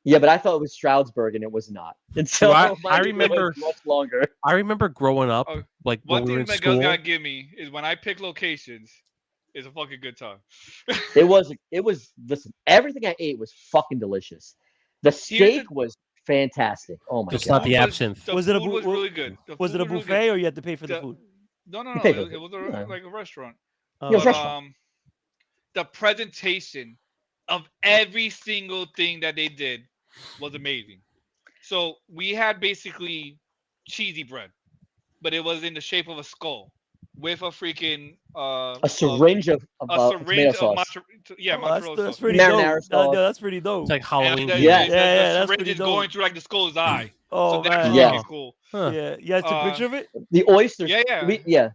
Yeah, but I thought it was Stroudsburg, and it was not. And so I my remember- was much longer. I remember growing up, Oh, like One when we thing were in that school. Miguel's gotta give me is when I pick locations, it's a fucking good time. It was. Listen, everything I ate was fucking delicious. The steak was fantastic. Oh my Just god! not the absinthe. The Was it a food was bu- really good. The Was food it a really good. buffet or you had to pay for the The- food? No, You paid for it was yeah. like a restaurant. Oh, Yeah, it was But restaurant. the presentation of every single thing that they did was amazing. So we had basically cheesy bread, but it was in the shape of a skull with a freaking A syringe of a tomato syringe of sauce. mozzarella that's sauce. pretty Marinara dope. sauce. No, that's pretty dope. It's like Halloween. And the, themed. Yeah. the, Yeah, yeah, the that's syringe pretty is going dope. through like the skull's eye. Oh So that's man, Yeah. fucking cool. Huh. yeah. You guys took a picture of it? The oysters. Yeah, yeah.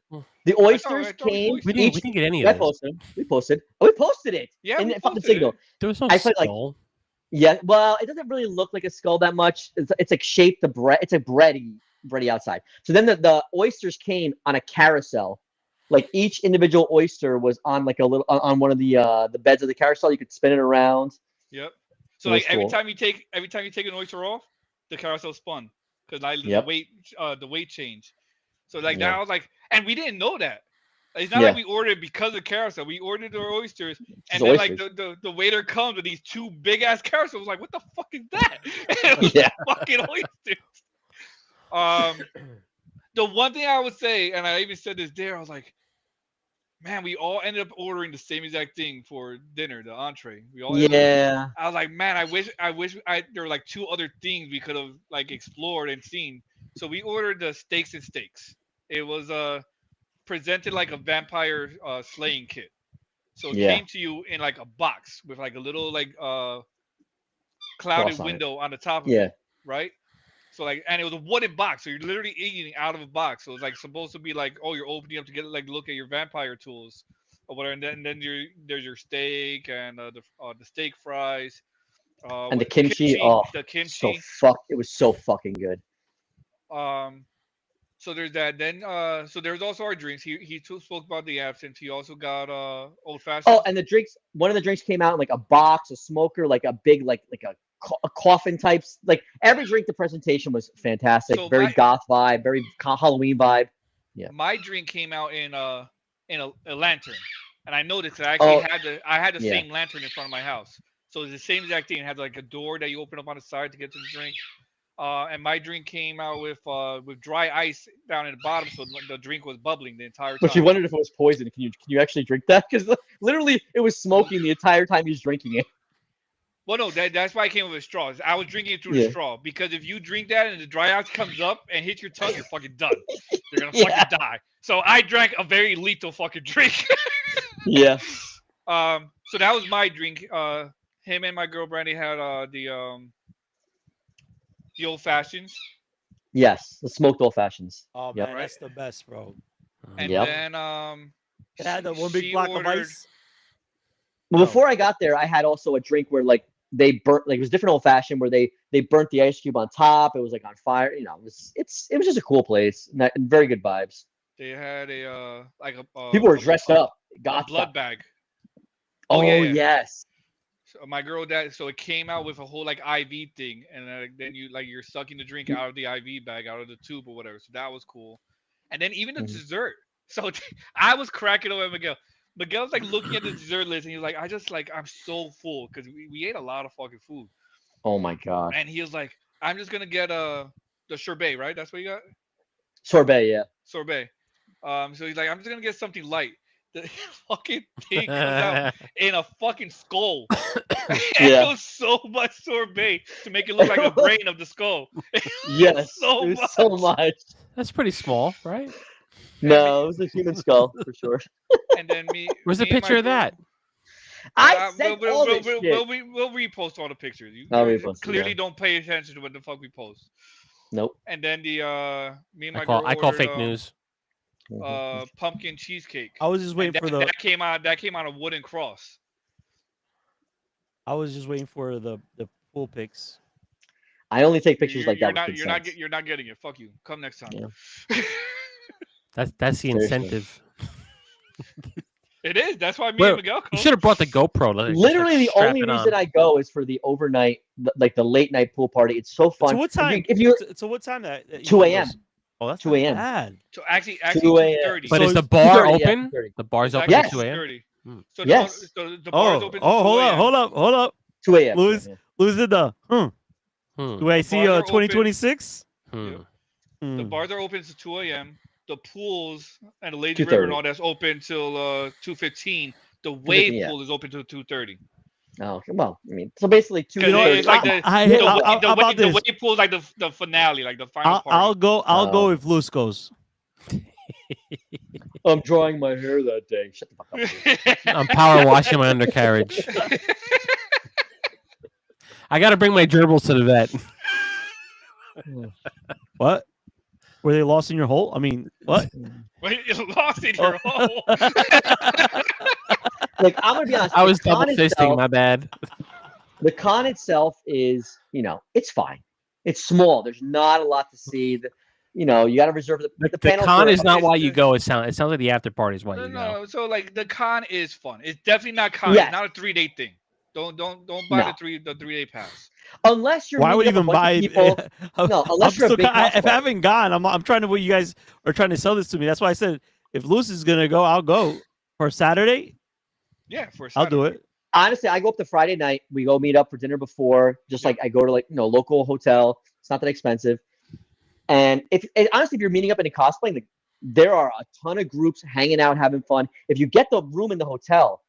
The oysters I thought we came. posted We Each, didn't get any I of this. posted. We posted. Oh, we posted it. Yeah, in we the fucking posted signal. it. There was no I felt like- skull. Yeah. Well, it doesn't really look like a skull that much. It's like shaped the bread. It's a bready outside. So then the oysters came on a carousel. Like each individual oyster was on like a little on one of the beds of the carousel. You could spin it around. Yep. So It was like every cool. time you take an oyster off, the carousel spun because Yep. the weight change. So like Yeah. now like, and we didn't know that. It's not Yeah. like we ordered because of the carousel. We ordered our oysters, and Just then like oysters. the waiter comes with these two big ass carousels. I was like, what the fuck is that? It was Yeah. fucking oysters. The one thing I would say, and I even said this there, I was like, man, we all ended up ordering the same exact thing for dinner, the entree. We all ended up- Yeah. I was like, man, I wish there were like two other things we could have like explored and seen. So we ordered the steaks and steaks. It was presented like a vampire slaying kit. So it Yeah. came to you in like a box with like a little like clouded Cross on it. window on the top of Yeah. it, right? So like, and it was a wooden box, so you're literally eating out of a box. So it's like supposed to be like, oh, you're opening up to get like look at your vampire tools or whatever, and then there's your steak and the steak fries, And the kimchi. Oh, the kimchi. it was so fucking good. So there's that. Then so there's also our drinks. He too spoke about the absinthe. He also got old fashioned. Oh, and the drinks. One of the drinks came out in like a box, a smoker, like a big, like a coffin types. Like every drink, the presentation was fantastic. So Very my- goth vibe, very Halloween vibe. Yeah. My drink came out in a lantern, and I noticed that I actually had the yeah. same lantern in front of my house. So it's the same exact thing. It had like a door that you open up on the side to get to the drink. And my drink came out with dry ice down in the bottom, so the drink was bubbling the entire time. But you wondered if it was poison. Can you actually drink that? Because literally, it was smoking the entire time he was drinking it. Well, no, that's why I came with a straw. I was drinking it through Yeah. the straw because if you drink that and the dry ice comes up and hits your tongue, you're fucking done. You're gonna Yeah. fucking die. So I drank a very lethal fucking drink. Yeah. So that was my drink. Him and my girl Brandy had the old fashions, Yes, the smoked old fashions. Oh Yep. man, that's the best, bro. and Yep. then It had that one she big block of ordered- ice. Well, Oh. before I got there, I had also a drink where like they burnt, like it was different old fashioned where they burnt the ice cube on top. It was like on fire. You know, it was just a cool place. Very good vibes. They had a like a People were dressed up. a Goth blood style. bag. Oh yeah, yeah. yes. So my girl so it came out with a whole like IV thing, and then you're sucking the drink out of the IV bag, out of the tube or whatever. So that was cool. And then even the Mhm. dessert. So I was cracking up at Miguel. Miguel's like looking at the dessert list, and he's like, I'm so full because we ate a lot of fucking food. Oh my god. and he was like, "I'm just gonna get the sorbet, right? That's what you got, Sorbet, yeah. sorbet." So he's like, "I'm just gonna get something light." The fucking thing comes out in a fucking skull. And Yeah. it was so much sorbet to make it look like a brain of the skull. Yes. so it was much. so much. That's pretty small, right? No, it was a human skull for sure. And then me. Where's the me and my picture of girl- that? I sent all this shit. We'll repost all the pictures. You I'll you repost it, clearly yeah. don't pay attention to what the fuck we post. Nope. And then the me and my I call girl ordered, fake news. pumpkin cheesecake. I was just waiting And for that, the. that came on a wooden cross. I was just waiting for the pool pics. I only take pictures like you're that. with not consent. you're not getting it. Fuck you. Come next time. Yeah. That's the Seriously. incentive. It is. That's why me Well, and Miguel go. You should have brought the GoPro. Like, just, Literally, the strap only it reason on. I go is for the overnight, like the late night pool party. It's so fun. So what time? If you So what time that? you 2 a.m. close? Oh, that's 2 not a.m. bad. So actually 2 a.m. 2:30. But So is the it's bar 2:30, yeah, open? 2:30. The bar's open Yes. at 2 a.m. 2:30. Hmm. So Yes. the bar's Oh, open. hold 2 up, a.m. hold up. 2 a.m. Louis? yeah. Lose it the. Hmm. Do I see bars are open. 2026? Hmm. The bars are open to 2 a.m. The pools and the Lazy 2:30. River and all that's open till 2:15. The wave yeah. pool is open till 2:30. Oh, well, I mean, so basically 2 'Cause it's like the wave pool is like the finale, like the final I'll party. go. I'll go Oh. if Luz goes. I'm drawing my hair that day. Shut the fuck up. I'm power washing my undercarriage. I got to bring my gerbils to the vet. What? Were they lost in your hole? I mean, what? Wait, you lost in your hole. Like, I'm gonna be honest. I the was double con fisting. itself- My bad. The con itself is, it's fine. It's small. There's not a lot to see. You got to reserve the The panels con are- is not why you it's- go. It sounds like the after party is why you go. No. So like the con is fun. It's definitely not con. Yes. It's not a 3-day thing. Don't buy No. the 3-day pass. Unless you're Why would you meeting even up a buy? bunch of people. No, unless you're a big house if I party. haven't gone, I'm trying to. What you guys are trying to sell this to me. That's why I said if Luz is gonna go, I'll go for Saturday. Yeah, for I'll do Saturday. it. Honestly, I go up to Friday night. We go meet up for dinner before. Just like I go to local hotel. It's not that expensive. And honestly, if you're meeting up in a cosplay, there are a ton of groups hanging out, having fun. If you get the room in the hotel,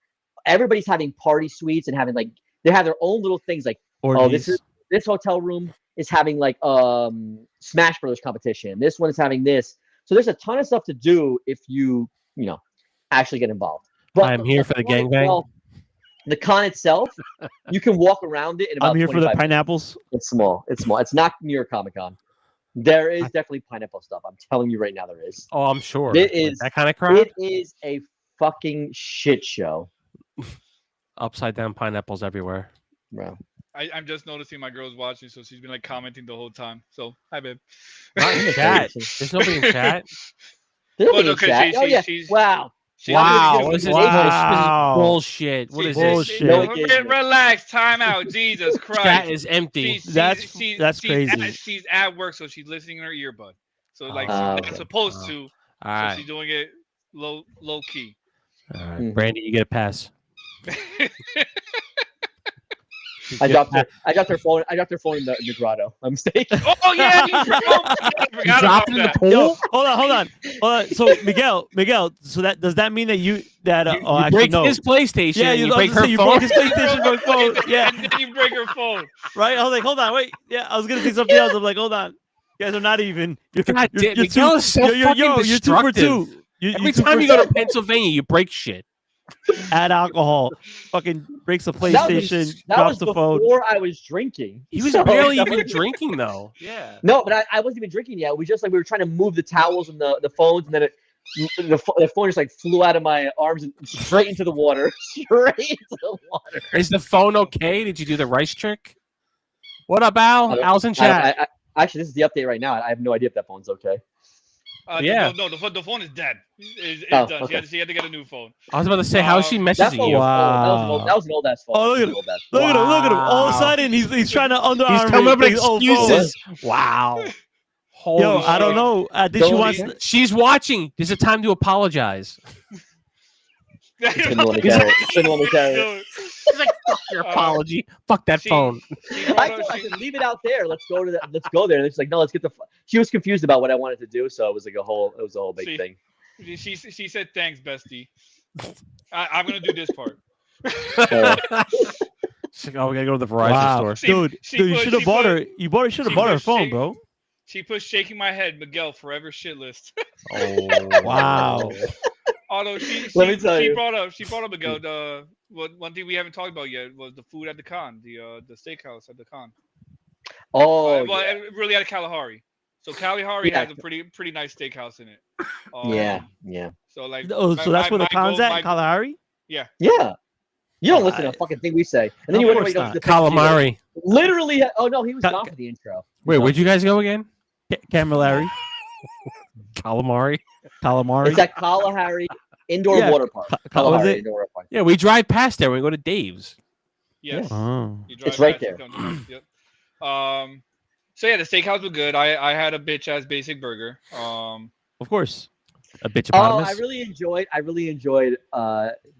everybody's having party suites and having they have their own little things like, oh, this hotel room is having Smash Brothers competition. This one is having this. So there's a ton of stuff to do if you actually get involved. But I'm here for the con gangbang. itself- The con itself, you can walk around it in about I'm here for the 25 minutes. pineapples. It's small. It's small. It's not New York Comic Con. There is definitely pineapple stuff. I'm telling you right now, there is. Oh, I'm sure. It Like is- that kind of crowd. It is a fucking shit show, Upside down pineapples everywhere. bro. I'm just noticing my girl's watching, so she's been commenting the whole time. So hi, babe. Not in chat. There's nobody in chat. There's Well, nobody no, in 'cause chat. she- Oh yeah. she's- Wow. She's Wow, gonna what is be this? naked. Wow. Bullshit. What is this? Bullshit. No engagement. Relax. Time out. Jesus Christ. Chat is empty. That's crazy. She's at work, so she's listening in her earbud. So like Oh, she's okay. not supposed Oh. to. All So right. she's doing it low key. All right. Mhm. Brandy, you get a pass. I dropped her phone. I dropped her phone in the grotto. My mistake. Oh yeah, I forgot Drop about it in the that. pool. Yo, hold on. So Miguel. So does that mean that you You actually break no? his PlayStation. Yeah, you I was break gonna her say, you phone. broke his PlayStation phone. Yeah, And then you break her phone. right. I was like, hold on, wait. Yeah, I was gonna say something else. I'm like, hold on. You guys are not even. You're, God you're, damn, you're Miguel two, is so you're, fucking you're 2 for 2. destructive. Every time you go to Pennsylvania, you break shit. Add alcohol, fucking breaks the That was- PlayStation, that drops was the phone. before I was drinking. He was So- barely even drinking though. Yeah. No, but I wasn't even drinking yet. We just we were trying to move the towels and the phones, and then the phone just flew out of my arms and straight into the water. Straight into the water. Is the phone okay? Did you do the rice trick? What up, Al? Al's in chat. Actually, this is the update right now. I have no idea if that phone's okay. Yeah. No, the phone is dead. It's Oh, done. okay. She had to get a new phone. I was about to say, how's she That messaging phone you? was Wow. old. That was an old ass phone. Oh, look at That was an him. old ass Look phone. at him! Look at him! All of a Wow. sudden, he's trying to underarm. He's coming up with his old phone. excuses. Wow. Holy Yo, I don't shit. know. I think she Don't wants. be- She's watching. There's a time to apologize. Didn't let me carry it. Didn't let me carry it. Dude, She's like, Your apology. Fuck that she- phone. She I brought told up, her, I she, said, leave it out there. Let's go to that. Let's go there. And she's like, no, let's get the. She was confused about what I wanted to do, so it was like a whole big See, thing. she said thanks, bestie. I'm gonna do this part. She's like, oh, we gotta go to the Verizon Wow. store. She- Dude, she dude, you put- should have she bought put- her. You should have she bought her put phone, shake- bro. She put shaking my head, Miguel, forever shit list. Oh Wow. Although she Let me tell you. brought up Miguel the one thing we haven't talked about yet was the food at the con, the steakhouse at the con. Oh, well, yeah. really at Kalahari. So Kalahari Yeah. has a pretty nice steakhouse in it. Yeah. So like. Oh, so that's where the con's at, Kalahari? Yeah. You don't listen to a fucking thing we say, and then you Of wonder why course you don't not. listen to Calamari. Literally. Oh no, he was Ca- gone for the intro. Wait, where'd you guys go again? Camillary, Calamari. calamari. It's at Kalahari Indoor Yeah, Water Park. was Kalahari it? Indoor Water Park. Yeah, we drive past there when we go to Dave's. Yes. Oh. You drive It's right past it, there. don't you? Yep. So yeah, the steakhouse was good. I had a bitch ass basic burger. Of course. A bitch Oh, upon I really enjoyed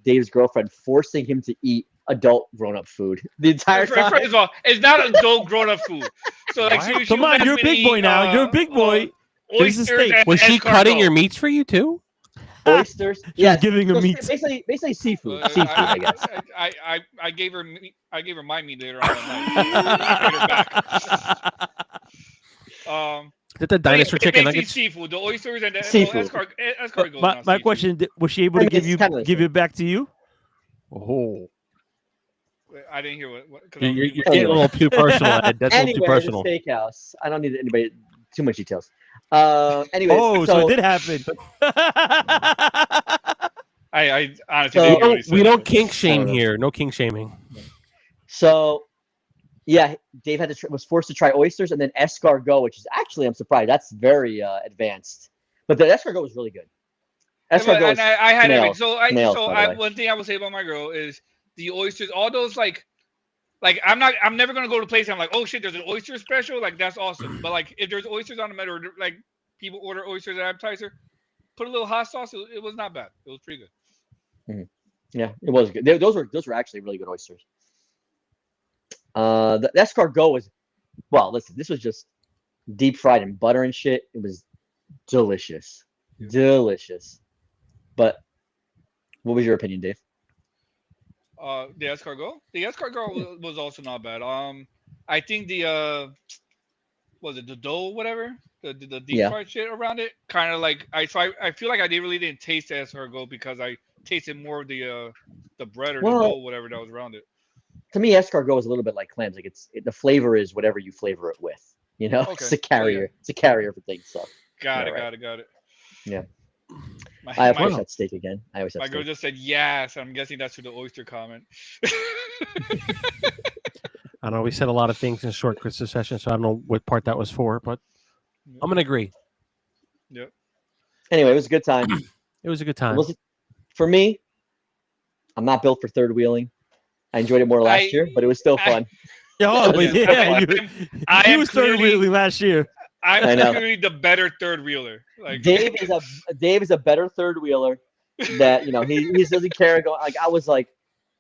Dave's girlfriend forcing him to eat adult grown-up food the entire time. First of all, it's not adult grown up food. So like, What? she Come was on, asking you're a me to big boy eat, now. You're a big boy. Here's the oysters steak. and Was she cutting escargot. your meats for you too? Oysters. She was giving him so meat. Basically seafood. Uh, Seafood, I guess. I gave her my meat later on that night. Is it the dinosaur chicken basically nuggets? seafood, the oysters and the Seafood. escargot. My question: was she able I to mean, give it's you kinda the give same. it back to you? Oh, I didn't hear what. 'cause you're, I'm you're reading getting a my- little too personal, Ed. That's a little too Anyway, the personal. steakhouse. I don't need anybody too much details. Anyway, Oh, so it did happen. I honestly So- didn't hear what he said. We don't but- kink shame know. here. No kink shaming. So, yeah, Dave was forced to try oysters and then escargot, which is actually, I'm surprised, that's very advanced. But the escargot was really good. Yeah, but- Escargot. and I had nails. everything. So Nails, by the way. one thing I will say about my girl is the oysters. All those like I'm never gonna go to a place and I'm like, oh shit, there's an oyster special. Like that's awesome. But like if there's oysters on the menu, or like people order oysters at appetizer, put a little hot sauce. It was not bad. It was pretty good. Yeah, it was good. Those were actually really good oysters. The escargot was, well, listen, this was just deep fried in butter and shit. It was delicious, delicious. But what was your opinion, Dave? The escargot was also not bad. I think the was it the dough, whatever, the deep Yeah. fried shit around it, kind of like I feel like I really didn't taste the escargot because I tasted more of the bread or Well- the dough, whatever that was around it. To me, escargot is a little bit like clams. Like the flavor is whatever you flavor it with. You know, it's Okay. a carrier. It's a carrier for things. So Got Yeah, it. Yeah. My, I always my, had steak again. I always had my girl steak. just said yes. I'm guessing that's for the oyster comment. I know we said a lot of things in short succession, so I don't know what part that was for, but I'm gonna agree. Anyway, it was a good time. It was a good It time. wasn't for me. I'm not built for third wheeling. I enjoyed it more last year, but it was still fun. Oh, but Yeah, yeah, I he am was third clearly- wheeling last year. I I'm know. clearly the better third wheeler. Like Dave is a better third wheeler. That he doesn't care. Like I was like,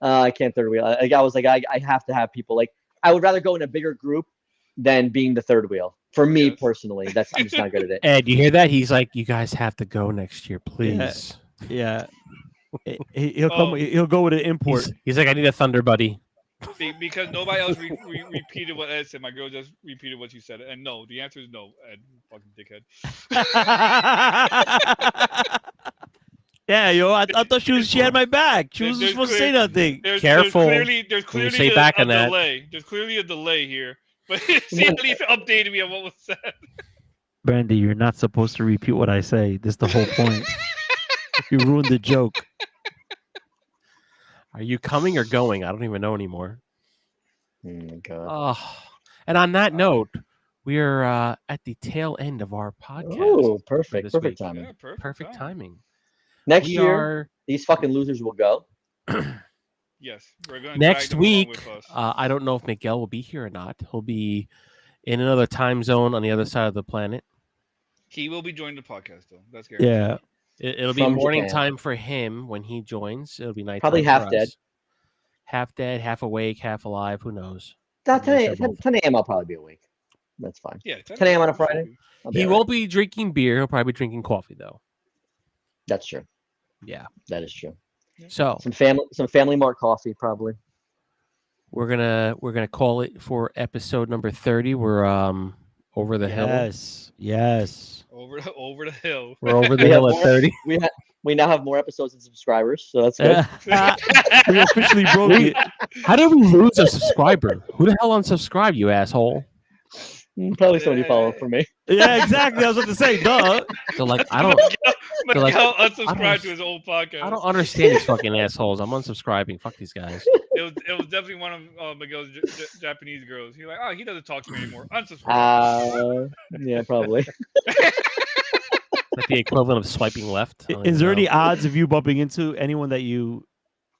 I can't third wheel. Like I was like, I have to have people. Like I would rather go in a bigger group than being the third wheel. For me Yes. personally, I'm just not good at it. Ed, you hear that? He's like, you guys have to go next year, please. Yeah, he'll Oh. come. He'll go with an import. He's like, I need a thunder buddy. because nobody else repeated what Ed said. My girl just repeated what you said, and no, the answer is no. Ed, fucking dickhead. Yeah, yo, I thought she had my back. She wasn't There's supposed to say nothing. Careful There's when you clearly say back on that. delay. There's clearly a delay here, but she at least updated me on what was said. Brandy, you're not supposed to repeat what I say. This is the whole point. You ruined the joke. Are you coming or going? I don't even know anymore. Oh my god. Oh, and on that note, we are at the tail end of our podcast. Oh, perfect. this Perfect week. timing. Yeah, Perfect timing. Next We year, are these fucking losers will go. Yes, we're going next week. With us. I don't know if Miguel will be here or not. He'll be in another time zone on the other side of the planet. He will be joining the podcast though. That's guaranteed. Yeah. It'll be From morning Japan. time for him when he joins. It'll be night. Probably half dead. half dead, half awake, half alive. Who knows? That Yeah, 10 sure, both. 10 a.m. I'll probably be awake. That's fine. Yeah, 10 a.m. on a Friday. I'll be He all right. won't be drinking beer. He'll probably be drinking coffee though. That's true. Yeah. That is true. So Some Family Mart coffee probably. we're gonna call it for episode number 30. We're over the hill. Yes. Over the hill. We're over the We have hill at more- 30. We now have more episodes and subscribers, so that's good. We officially broke it. How did we lose a subscriber? Who the hell unsubscribed, you asshole? Probably somebody follow up for me. Yeah, exactly. I was about to say, duh. So like I don't Miguel like- unsubscribed to his old podcast. I don't understand these fucking assholes. I'm unsubscribing. Fuck these guys. It was definitely one of Miguel's Japanese girls. He's like, oh, he doesn't talk to me anymore. Unsubscribe. Yeah, probably. Like the equivalent of swiping left. I don't Is even there any know. odds of you bumping into anyone that you?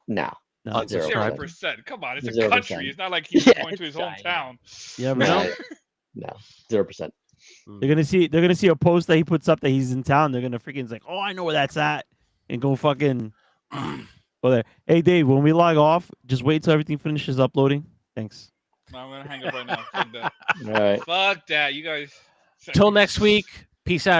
No. No, Unsubscribe. 0%. Come on, it's a 0%. country. It's not like he's Yeah, going to his I know. hometown. You never know. No. 0%. They're gonna see a post that he puts up that he's in town. They're gonna freaking like, oh, I know where that's at, and go fucking go there. Hey, Dave, when we log off, just wait till everything finishes uploading. Thanks. No, I'm gonna hang up right now. Fuck that. All right. Fuck that. You guys. Till next week. Peace out.